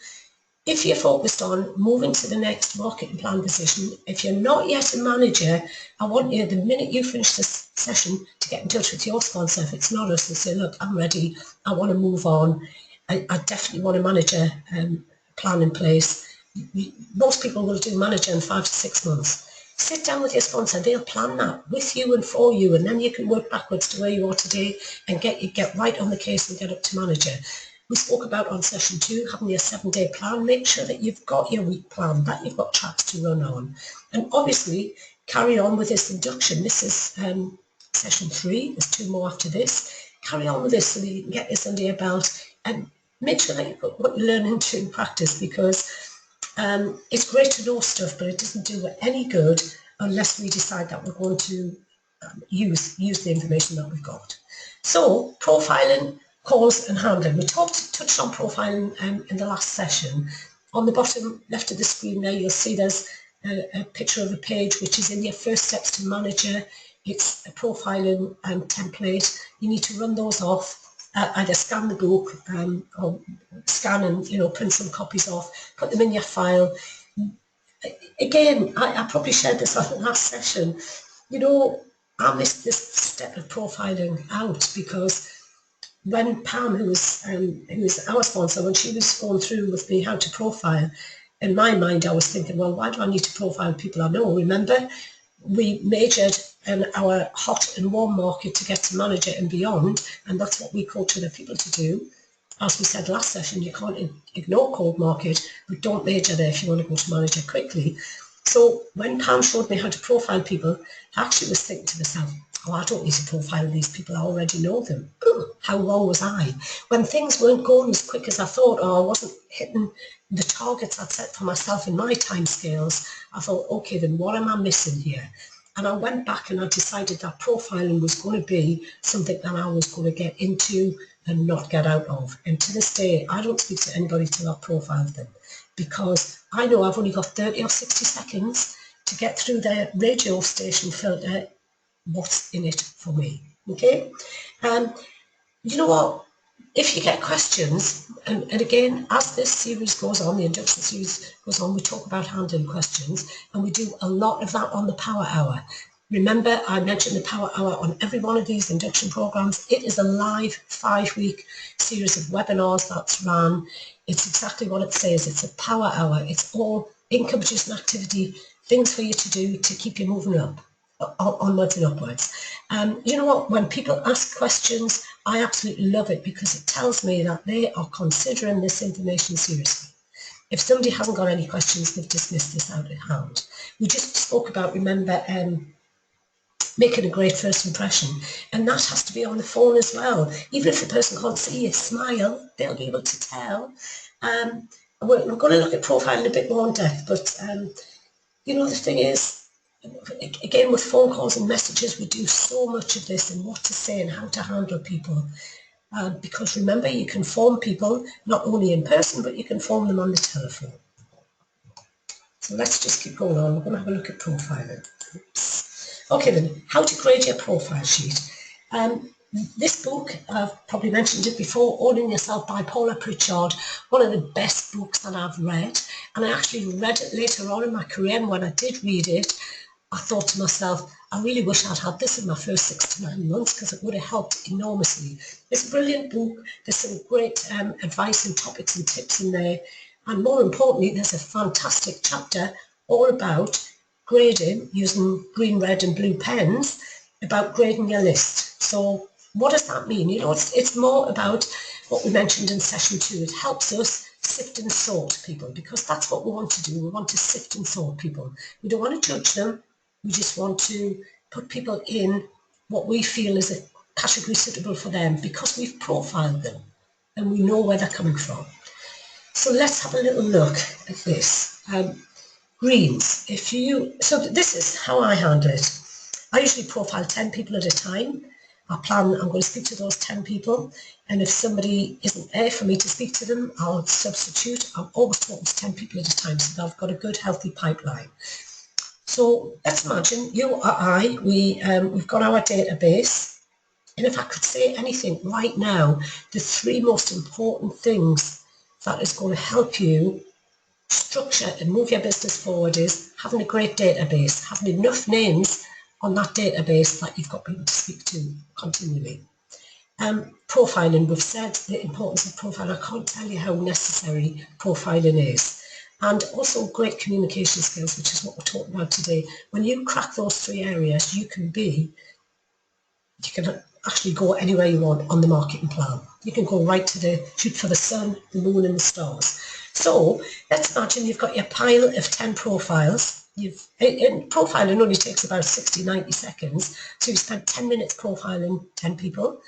If you're focused on moving to the next marketing plan position, if you're not yet a manager, I want you, the minute you finish this session, to get in touch with your sponsor. If it's not us, and say, look, I'm ready. I want to move on. I definitely want a manager plan in place. Most people will do manager in 5 to 6 months. Sit down with your sponsor. They'll plan that with you and for you, and then you can work backwards to where you are today and get right on the case and get up to manager. We spoke about on session 2, having your 7-day plan. Make sure that you've got your week plan, that you've got tracks to run on. And obviously, carry on with this induction. This is session 3. There's 2 more after this. Carry on with this so that you can get this under your belt and make sure that you put what you learn into practice, because it's great to know stuff, but it doesn't do any good unless we decide that we're going to use the information that we've got. So, profiling, calls and handling. We touched on profiling in the last session. On the bottom left of the screen there, you'll see there's a picture of a page which is in your first steps to manager. It's a profiling template. You need to run those off. Either scan the book or scan and print some copies off, put them in your file. Again, I probably shared this on the last session. I missed this step of profiling out because when Pam, who was our sponsor, when she was going through with me how to profile, in my mind I was thinking, well, why do I need to profile people I know? Remember, we majored in our hot and warm market to get to manager and beyond, and that's what we coach other people to do. As we said last session, you can't ignore cold market, but don't major there if you want to go to manager quickly. So when Pam showed me how to profile people, I actually was thinking to myself, oh, I don't need to profile these people, I already know them. How wrong was I? When things weren't going as quick as I thought, or I wasn't hitting the targets I'd set for myself in my time scales, I thought, okay, then what am I missing here? And I went back and I decided that profiling was going to be something that I was going to get into and not get out of. And to this day, I don't speak to anybody till I've profiled them, because I know I've only got 30 or 60 seconds to get through their radio station filter. What's in it for me? Okay? You know what? If you get questions, and again, as this series goes on, the induction series goes on, we talk about handling questions, and we do a lot of that on the Power Hour. Remember, I mentioned the Power Hour on every one of these induction programs. It is a live 5-week series of webinars that's run. It's exactly what it says. It's a Power Hour. It's all income-producing activity, things for you to do to keep you moving up, onwards and upwards. You know what? When people ask questions, I absolutely love it, because it tells me that they are considering this information seriously. If somebody hasn't got any questions, they've dismissed this out of hand. We just spoke about, remember, making a great first impression, and that has to be on the phone as well. Even if the person can't see you smile, they'll be able to tell. We're going to look at profiling a bit more in depth, but the thing is, again, with phone calls and messages, we do so much of this and what to say and how to handle people. Because remember, you can phone people not only in person, but you can phone them on the telephone. So let's just keep going on. We're going to have a look at profiling. Oops. Okay then, how to grade your profile sheet. This book, I've probably mentioned it before, Owning Yourself by Paula Pritchard, one of the best books that I've read. And I actually read it later on in my career, and when I did read it, I thought to myself, I really wish I'd had this in my first 6 to 9 months, because it would have helped enormously. It's a brilliant book. There's some great advice and topics and tips in there. And more importantly, there's a fantastic chapter all about grading using green, red and blue pens, about grading your list. So what does that mean? It's more about what we mentioned in session 2. It helps us sift and sort people, because that's what we want to do. We want to sift and sort people. We don't want to judge them. We just want to put people in what we feel is a category suitable for them, because we've profiled them and we know where they're coming from. So let's have a little look at this. Greens. So this is how I handle it. I usually profile 10 people at a time. I'm going to speak to those 10 people, and if somebody isn't there for me to speak to them, I'll substitute. I'm always talking to 10 people at a time, so that I've got a good, healthy pipeline. So let's imagine you or I, we've got our database, and if I could say anything right now, the 3 most important things that is going to help you structure and move your business forward is having a great database, having enough names on that database that you've got people to speak to continually. Profiling, we've said the importance of profiling. I can't tell you how necessary profiling is. And also great communication skills, which is what we're talking about today. When you crack those 3 areas, you can actually go anywhere you want on the marketing plan. You can go right to shoot for the sun, the moon and the stars. So let's imagine you've got your pile of 10 profiles. Profiling only takes about 60, 90 seconds. So you spent 10 minutes profiling 10 people.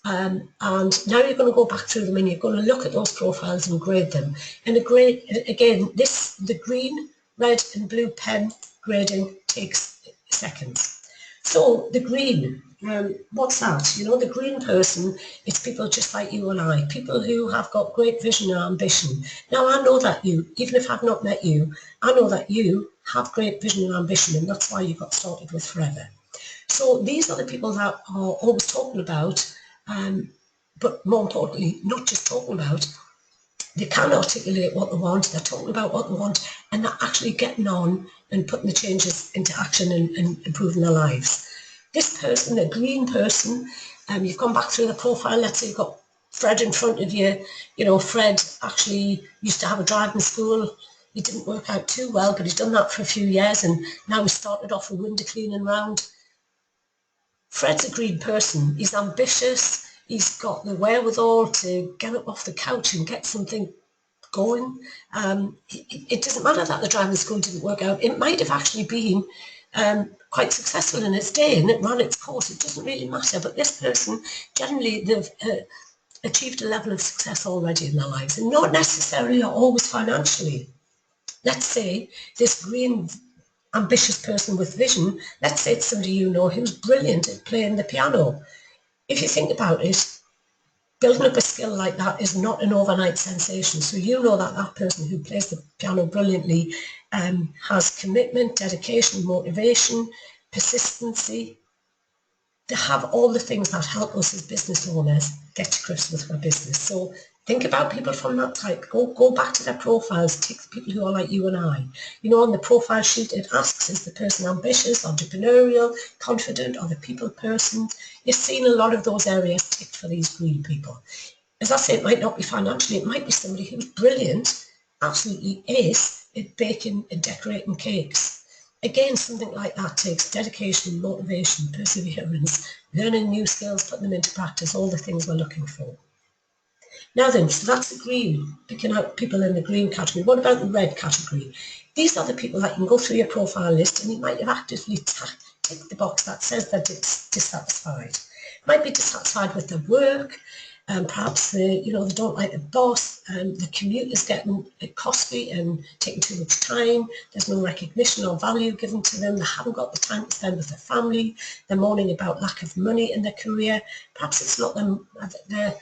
And now you're going to go back through them and you're going to look at those profiles and grade them. And again, the green, red and blue pen grading takes seconds. So the green, what's that? You know, the green person, it's people just like you and I, people who have got great vision and ambition. Now I know that even if I've not met you, I know that you have great vision and ambition, and that's why you got started with Forever. So these are the people that are always talking about, but more importantly, not just talking about, they can articulate what they want, they're talking about what they want, and they're actually getting on and putting the changes into action and improving their lives. This person, the green person, you've gone back through the profile, let's say you've got Fred in front of you. You know, Fred actually used to have a driving school. It didn't work out too well, but he's done that for a few years, and now he started off a window cleaning round. Fred's a green person. He's ambitious. He's got the wherewithal to get up off the couch and get something going. It doesn't matter that the driving school didn't work out. It might have actually been quite successful in its day and it ran its course. It doesn't really matter. But this person, generally, they've achieved a level of success already in their lives, and not necessarily or always financially. Let's say this green ambitious person with vision, let's say it's somebody you know who's brilliant at playing the piano. If you think about it, building up a skill like that is not an overnight sensation. So you know that that person who plays the piano brilliantly has commitment, dedication, motivation, persistency. They have all the things that help us as business owners get to grips with our business. So think about people from that type. Go back to their profiles. Take the people who are like you and I. You know, on the profile sheet, it asks, is the person ambitious, entrepreneurial, confident, or the people person? You've seen a lot of those areas ticked for these green people. As I say, it might not be financially. It might be somebody who's brilliant, absolutely ace at baking and decorating cakes. Again, something like that takes dedication, motivation, perseverance, learning new skills, putting them into practice, all the things we're looking for. Now then, so that's the green, picking out people in the green category. What about the red category? These are the people that you can go through your profile list and you might have actively ticked the box that says they're dissatisfied. Might be dissatisfied with their work, and perhaps they don't like the boss, and the commute is getting costly and taking too much time. There's no recognition or value given to them. They haven't got the time to spend with their family. They're moaning about lack of money in their career. Perhaps it's not their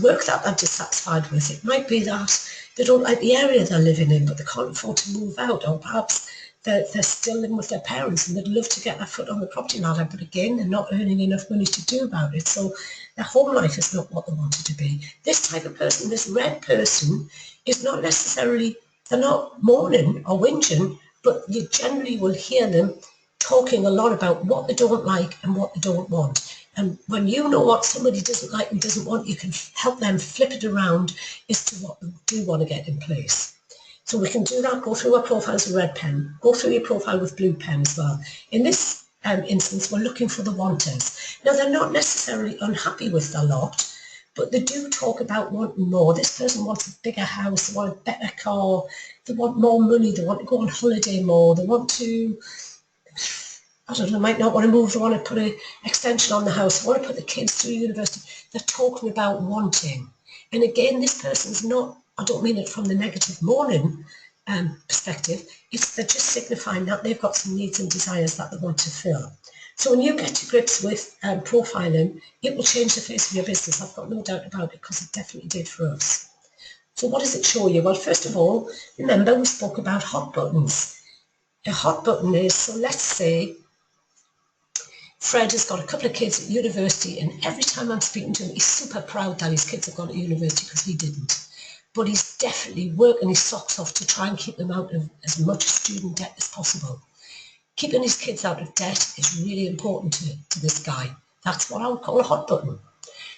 work that they're dissatisfied with. It might be that they don't like the area they're living in, but they can't afford to move out, or perhaps they're still living with their parents and they'd love to get their foot on the property ladder, but again, they're not earning enough money to do about it. So their home life is not what they want it to be. This type of person, this red person, is not necessarily, they're not moaning or whinging, but you generally will hear them talking a lot about what they don't like and what they don't want. And when you know what somebody doesn't like and doesn't want, you can help them flip it around as to what they do want to get in place. So we can do that, go through our profiles with red pen, go through your profile with blue pen as well. In this instance, we're looking for the wanters. Now, they're not necessarily unhappy with their lot, but they do talk about wanting more. This person wants a bigger house, they want a better car, they want more money, they want to go on holiday more, they want to, I don't know, might not want to move, they want to put an extension on the house, they want to put the kids through university. They're talking about wanting. And again, this person's not, I don't mean it from the negative mourning perspective, they're just signifying that they've got some needs and desires that they want to fill. So when you get to grips with profiling, it will change the face of your business. I've got no doubt about it, because it definitely did for us. So what does it show you? Well, first of all, remember we spoke about hot buttons. A hot button is, so let's say Fred has got a couple of kids at university, and every time I'm speaking to him, he's super proud that his kids have gone to university because he didn't. But he's definitely working his socks off to try and keep them out of as much student debt as possible. Keeping his kids out of debt is really important to this guy. That's what I would call a hot button.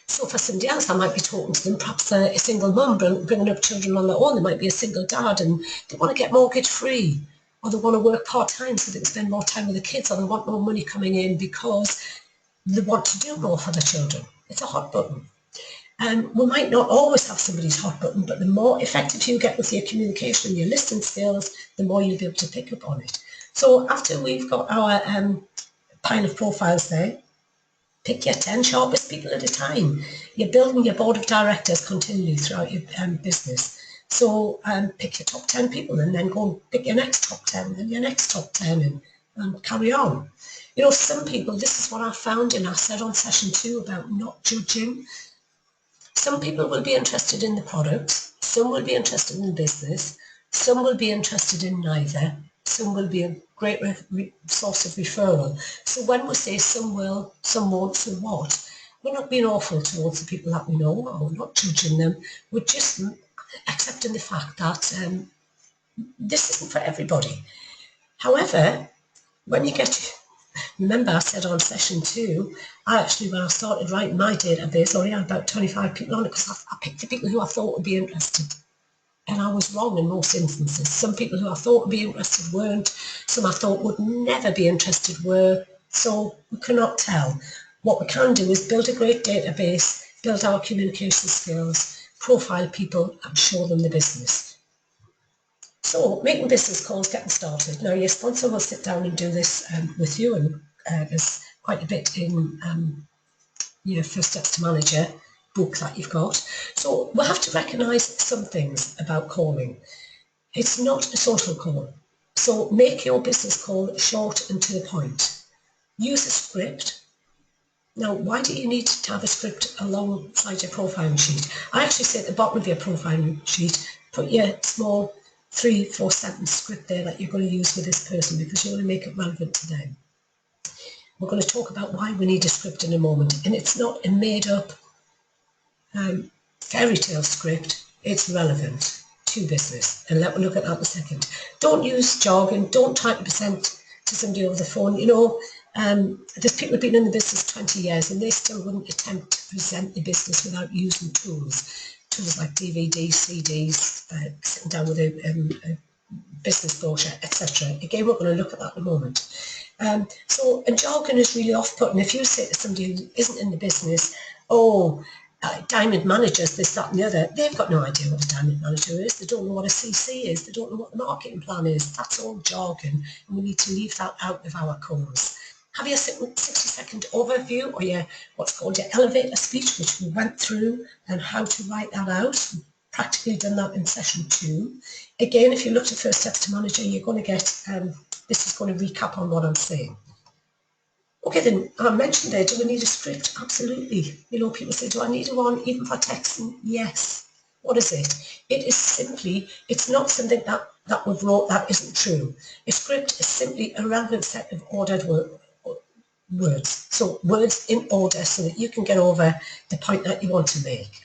So for somebody else, I might be talking to them, perhaps a single mum bringing up children on their own. They might be a single dad and they want to get mortgage free, or they want to work part-time so they can spend more time with the kids, or they want more money coming in because they want to do more for their children. It's a hot button. We might not always have somebody's hot button, but the more effective you get with your communication and your listening skills, the more you'll be able to pick up on it. So after we've got our pile of profiles there, pick your 10 sharpest people at a time. You're building your board of directors continually throughout your business. So pick your top 10 people and then go and pick your next top 10 and your next top 10 and carry on. You know, some people, this is what I found, and I said on session 2 about not judging. Some people will be interested in the product, some will be interested in the business, some will be interested in neither, some will be a great source of referral. So when we say some will, some won't, so what? We're not being awful towards the people that we know, or we're not judging them. We're just accepting the fact that this isn't for everybody. However, when you get to, remember I said on session 2, when I started writing my database, I only had about 25 people on it because I picked the people who I thought would be interested. And I was wrong in most instances. Some people who I thought would be interested weren't. Some I thought would never be interested were. So we cannot tell. What we can do is build a great database, build our communication skills, profile people and show them the business. So making business calls, getting started. Now your sponsor will sit down and do this with you, and there's quite a bit in your First Steps to Manager book that you've got. So we'll have to recognise some things about calling. It's not a social call. So make your business call short and to the point. Use a script. Now, why do you need to have a script alongside your profiling sheet? I actually say at the bottom of your profiling sheet, put your small 3-4 sentence script there that you're going to use with this person because you want to make it relevant to them. We're going to talk about why we need a script in a moment, and it's not a made-up fairy tale script. It's relevant to business, and let me look at that in a second. Don't use jargon. Don't try to present to somebody over the phone. You know, there's people who've been in the business 20 years and they still wouldn't attempt to present the business without using tools like DVDs, CDs, sitting down with a business brochure, etc. Again, we're going to look at that in a moment. So jargon is really off-putting. If you say to somebody who isn't in the business, diamond managers, this, that and the other, they've got no idea what a diamond manager is. They don't know what a CC is. They don't know what the marketing plan is. That's all jargon, and we need to leave that out of our calls. Have your 60-second overview, or your what's called your elevator speech, which we went through, and how to write that out. We've practically done that in session 2. Again, if you look at First Steps to Manager, you're going to get, this is going to recap on what I'm saying. Okay, then I mentioned there, do we need a script? Absolutely. You know, people say, do I need one even for texting? Yes. What is it? It is simply, it's not something that we've wrote that isn't true. A script is simply a relevant set of ordered words. So words in order so that you can get over the point that you want to make.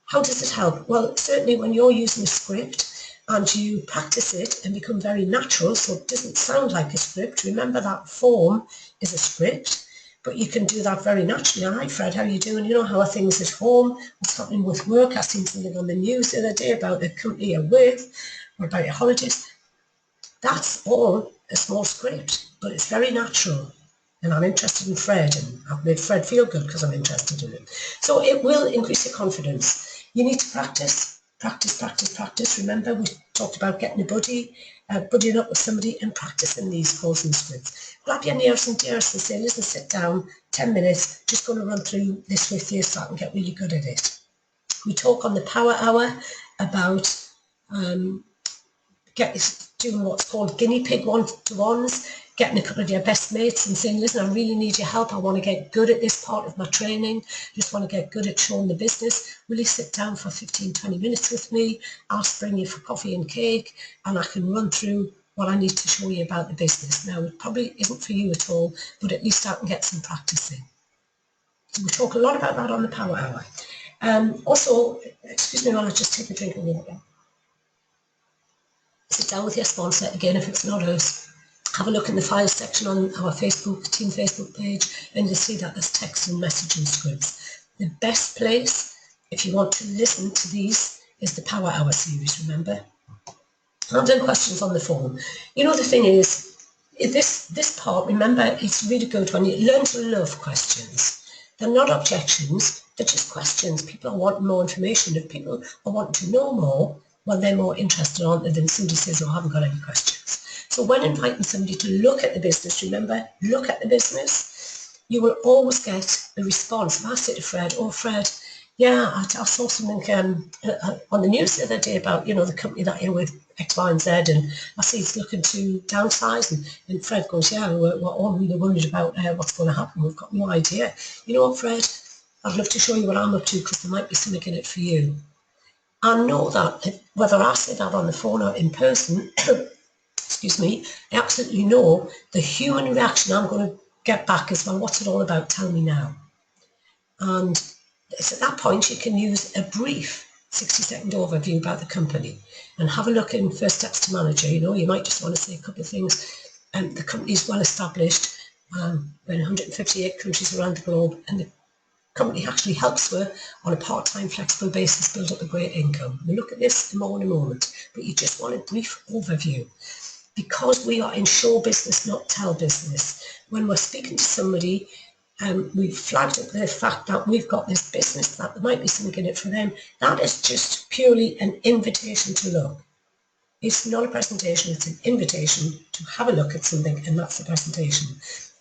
How does it help? Well, certainly when you're using a script and you practice it and become very natural, so it doesn't sound like a script. Remember that form is a script, but you can do that very naturally. Hi Fred, how are you doing? You know, how are things at home? What's happening with work? I've seen something on the news the other day about the company you're with or about your holidays. That's all a small script, but it's very natural. And I'm interested in Fred, and I've made Fred feel good because I'm interested in him. So it will increase your confidence. You need to practice. Remember, we talked about getting a buddy, buddying up with somebody and practicing these calls and scripts. Grab your nearest and dearest and say, listen, sit down, 10 minutes, just going to run through this with you so I can get really good at it. We talk on the Power Hour about doing what's called guinea pig one-to-ones, getting a couple of your best mates and saying, listen, I really need your help. I want to get good at this part of my training. Just want to get good at showing the business. Will you sit down for 15, 20 minutes with me? I'll bring you for coffee and cake, and I can run through what I need to show you about the business. Now, it probably isn't for you at all, but at least I can get some practice in. So we talk a lot about that on the Power Hour. Also, excuse me while I just take a drink of water. Sit down with your sponsor, again, if it's not us. Have a look in the files section on our team Facebook page, and you'll see that there's text and messaging scripts. The best place, if you want to listen to these, is the Power Hour series, remember? I've done questions on the phone. You know, the thing is, This part, remember, it's really good when you learn to love questions. They're not objections, they're just questions. People are wanting more information. If people are wanting to know more, well, they're more interested, aren't they, than somebody says, oh, I haven't got any questions. So when inviting somebody to look at the business, remember, look at the business, you will always get a response. If I say to Fred, oh, Fred, yeah, I saw something on the news the other day about, the company that you're with, X, Y, and Z, and I see it's looking to downsize. And Fred goes, yeah, we're all really worried about what's going to happen. We've got no idea. You know what, Fred? I'd love to show you what I'm up to because there might be something in it for you. I know that whether I say that on the phone or in person, excuse me, I absolutely know the human reaction I'm going to get back is, well, what's it all about? Tell me now. And it's at that point you can use a brief 60-second overview about the company and have a look in First Steps to Manager. You might just want to say a couple of things. The company is well established. We're in 158 countries around the globe, and the company actually helps her on a part-time flexible basis build up a great income. We'll look at this more in a moment, but you just want a brief overview. Because we are in show business, not tell business. When we're speaking to somebody, we've flagged up the fact that we've got this business, that there might be something in it for them. That is just purely an invitation to look. It's not a presentation, it's an invitation to have a look at something, and that's the presentation.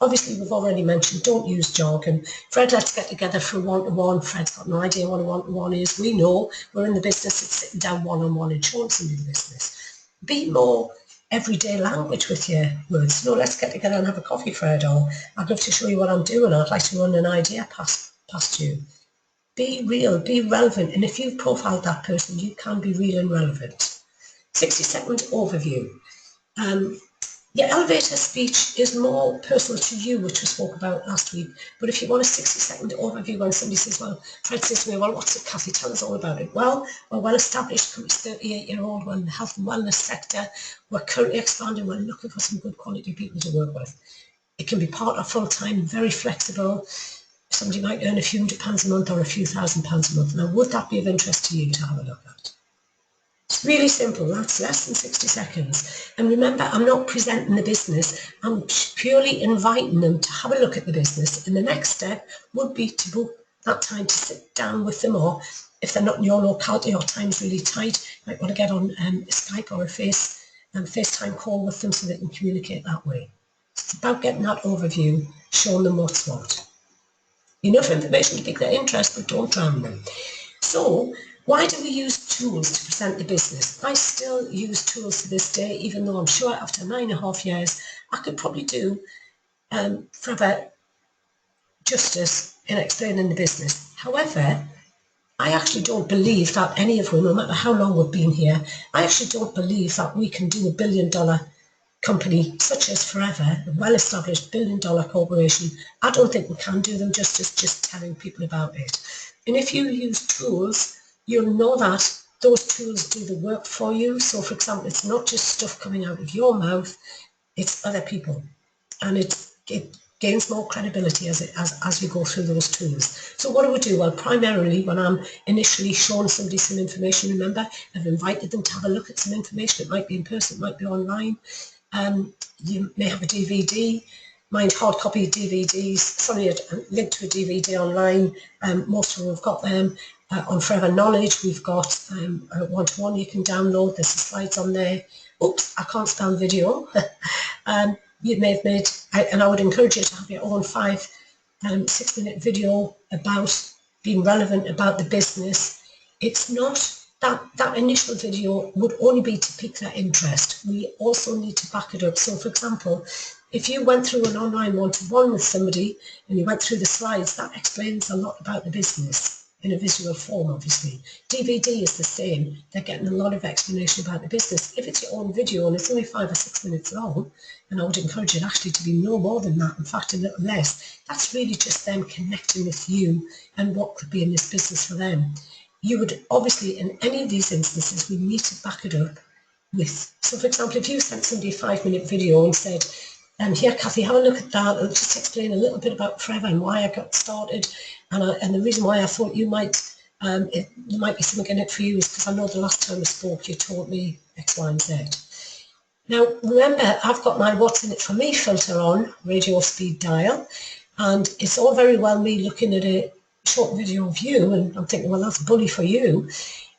Obviously, we've already mentioned, don't use jargon. Fred, let's get together for a one-to-one. Fred's got no idea what a one-to-one is. We know we're in the business of sitting down one-on-one and showing somebody the business. Be more everyday language with your words. No, let's get together and have a coffee, Fred, or I'd love to show you what I'm doing. I'd like to run an idea past you. Be real, be relevant, and if you've profiled that person, you can be real and relevant. 60-second overview. Your elevator speech is more personal to you, which we spoke about last week. But if you want a 60-second overview when somebody says, well, Fred says to me, well, what's it, Kathy? Tell us all about it. Well, we're well-established, company's 38-year-old, we're in the health and wellness sector. We're currently expanding. We're looking for some good quality people to work with. It can be part or full-time, very flexible. Somebody might earn a few £100 a month or a few £1,000 a month. Now, would that be of interest to you to have a look at? It's really simple. That's less than 60 seconds. And remember, I'm not presenting the business. I'm purely inviting them to have a look at the business. And the next step would be to book that time to sit down with them, or if they're not in your locality or time's really tight, you might want to get on Skype or a FaceTime call with them so they can communicate that way. It's about getting that overview, showing them what's what. Enough information to pique their interest, but don't drown them. So, why do we use tools to present the business? I still use tools to this day, even though I'm sure after 9.5 years, I could probably do forever justice in explaining the business. However, I actually don't believe that any of them, no matter how long we've been here, I actually don't believe that we can do a billion-dollar company such as Forever, a well-established billion-dollar corporation. I don't think we can do them justice just telling people about it. And if you use tools, you'll know that those tools do the work for you. So, for example, it's not just stuff coming out of your mouth, it's other people. And it gains more credibility as we go through those tools. So what do we do? Well, primarily when I'm initially showing somebody some information, remember, I've invited them to have a look at some information. It might be in person, it might be online. You may have a DVD. Mind hard copy DVDs, sorry, a link to a DVD online. Most of them have got them. On Forever Knowledge, we've got a one-to-one you can download. There's the slides on there. Oops, I can't spell video. You may have made, and I would encourage you to have your own 6-minute video about being relevant about the business. It's not that initial video would only be to pique their interest. We also need to back it up. So, for example, if you went through an online one-to-one with somebody and you went through the slides, that explains a lot about the business in a visual form, obviously. DVD is the same. They're getting a lot of explanation about the business. If it's your own video and it's only 5 or 6 minutes long, and I would encourage it actually to be no more than that, in fact, a little less, that's really just them connecting with you and what could be in this business for them. You would obviously, in any of these instances, we need to back it up with, so for example, if you sent somebody a 5-minute video and said, here, Kathy, have a look at that. I'll just explain a little bit about Forever and why I got started. And the reason why I thought there might be something in it for you is because I know the last time we spoke, you told me X, Y, and Z. Now, remember, I've got my what's in it for me filter on, radio speed dial, and it's all very well me looking at a short video of you, and I'm thinking, well, that's bully for you.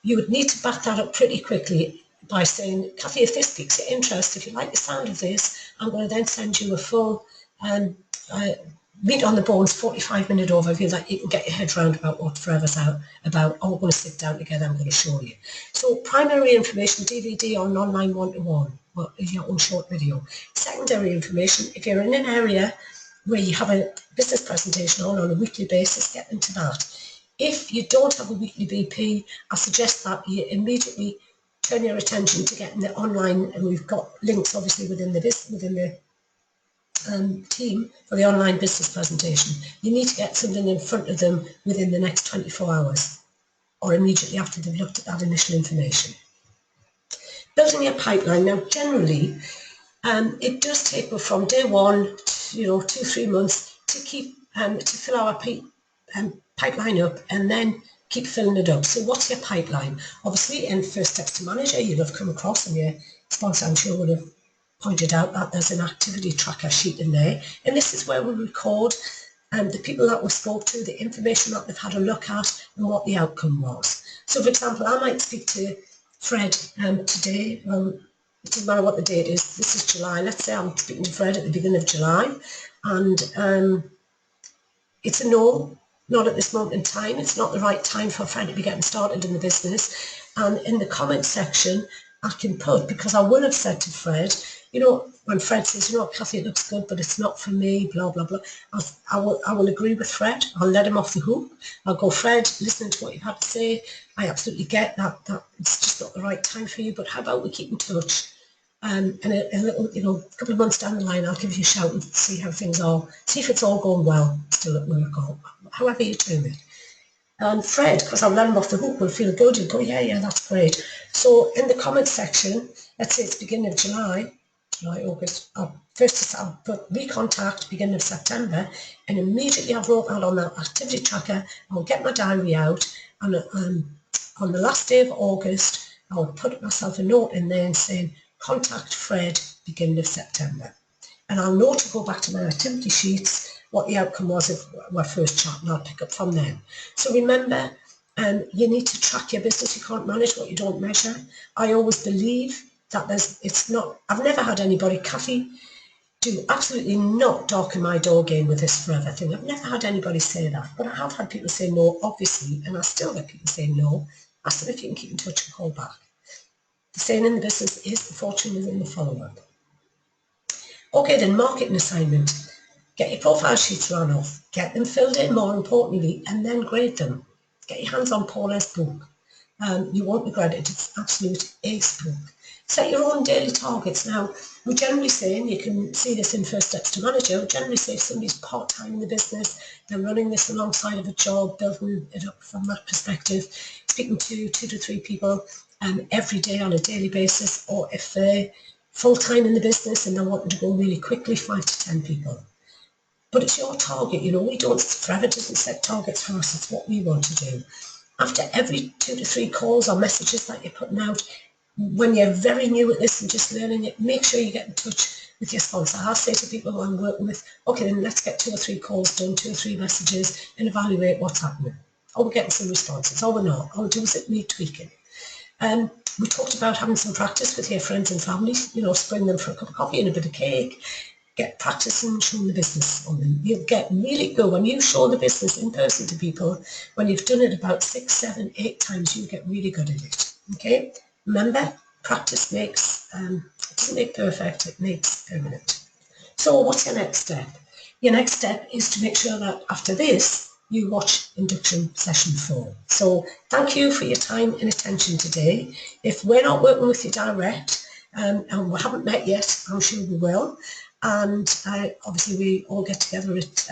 You would need to back that up pretty quickly by saying, Kathy, if this piques your interest, if you like the sound of this, I'm going to then send you a full meat on the bones 45-minute overview that you can get your head around about what Forever's out about. Oh, we're going to sit down together, I'm going to show you. So primary information, DVD or an online one-to-one, well, your own short video. Secondary information, if you're in an area where you have a business presentation on a weekly basis, get into that. If you don't have a weekly BP, I suggest that you immediately turn your attention to getting the online, and we've got links obviously within the team for the online business presentation. You need to get something in front of them within the next 24 hours or immediately after they've looked at that initial information. Building your pipeline. Now, generally, it does take from day one, 2-3 months to keep to fill our pipeline up and then keep filling it up. So what's your pipeline? Obviously, in First Steps to Manager, you'll have come across, and your sponsor, I'm sure, would have pointed out that there's an activity tracker sheet in there. And this is where we record the people that we spoke to, the information that they've had a look at, and what the outcome was. So, for example, I might speak to Fred today. It doesn't matter what the date is. This is July. Let's say I'm speaking to Fred at the beginning of July, and it's a no, not at this moment in time. It's not the right time for Fred to be getting started in the business. And in the comment section, I can put, because I will have said to Fred, when Fred says, Kathy, it looks good, but it's not for me, blah, blah, blah, I will agree with Fred. I'll let him off the hook. I'll go, Fred, listening to what you've had to say, I absolutely get that it's just not the right time for you, but how about we keep in touch? And a little, a couple of months down the line, I'll give you a shout and see how things are, see if it's all going well still at work, or however you term it. And Fred, because I've let him off the hook, will feel good and go, yeah, that's great. So in the comments section, let's say it's beginning of July, August, first I'll put recontact beginning of September, and immediately I've wrote that on that activity tracker. I'll get my diary out, and on the last day of August, I'll put myself a note in there and saying, contact Fred beginning of September. And I'll know to go back to my activity sheets what the outcome was of my first chat, and I'll pick up from them. So remember, you need to track your business. You can't manage what you don't measure. I always believe that I've never had anybody, Kathy, do absolutely not darken my door game with this Forever thing. I've never had anybody say that, but I have had people say no, obviously, and I still get people say no. Ask them if you can keep in touch and call back. The saying in the business is the fortune is in the follow-up. Okay, then marketing assignment. Get your profile sheets run off, get them filled in, more importantly, and then grade them. Get your hands on Paula's book. You won't regret it. It's absolute ace book. Set your own daily targets. Now, we generally say, and you can see this in First Steps to Manager, we generally say if somebody's part-time in the business, they're running this alongside of a job, building it up from that perspective, speaking to 2 to 3 people every day on a daily basis, or if they're full-time in the business and they're wanting to go really quickly, 5 to 10 people. But it's your target, Forever doesn't set targets for us, it's what we want to do. After every 2 to 3 calls or messages that you're putting out, when you're very new at this and just learning it, make sure you get in touch with your sponsor. I'll say to people who I'm working with, okay, then let's get 2 or 3 calls done, 2 or 3 messages, and evaluate what's happening. Are we getting some responses? Or we're not? Or does it need tweaking? We talked about having some practice with your friends and family, spring them for a cup of coffee and a bit of cake. Get practicing showing the business on them. You'll get really good when you show the business in person to people. When you've done it about 6, 7, 8 times, you get really good at it. Okay? Remember, practice it doesn't make perfect, it makes permanent. So what's your next step? Your next step is to make sure that after this, you watch Induction Session 4. So thank you for your time and attention today. If we're not working with you direct, and we haven't met yet, I'm sure we will. And obviously we all get together at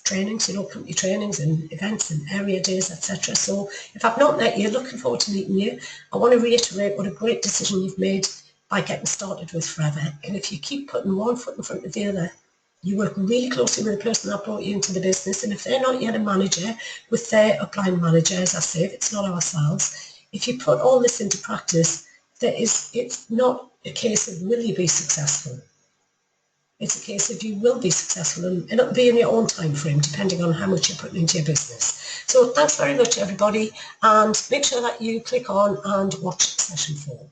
trainings, company trainings and events and area days, etc. So if I've not met you, looking forward to meeting you. I want to reiterate what a great decision you've made by getting started with Forever. And if you keep putting one foot in front of the other, you work really closely with the person that brought you into the business. And if they're not yet a manager, with their upline manager, as I say, if it's not ourselves, if you put all this into practice, it's not a case of will you be successful. It's a case of you will be successful, and it'll be in your own time frame depending on how much you're putting into your business. So thanks very much everybody, and make sure that you click on and watch session 4.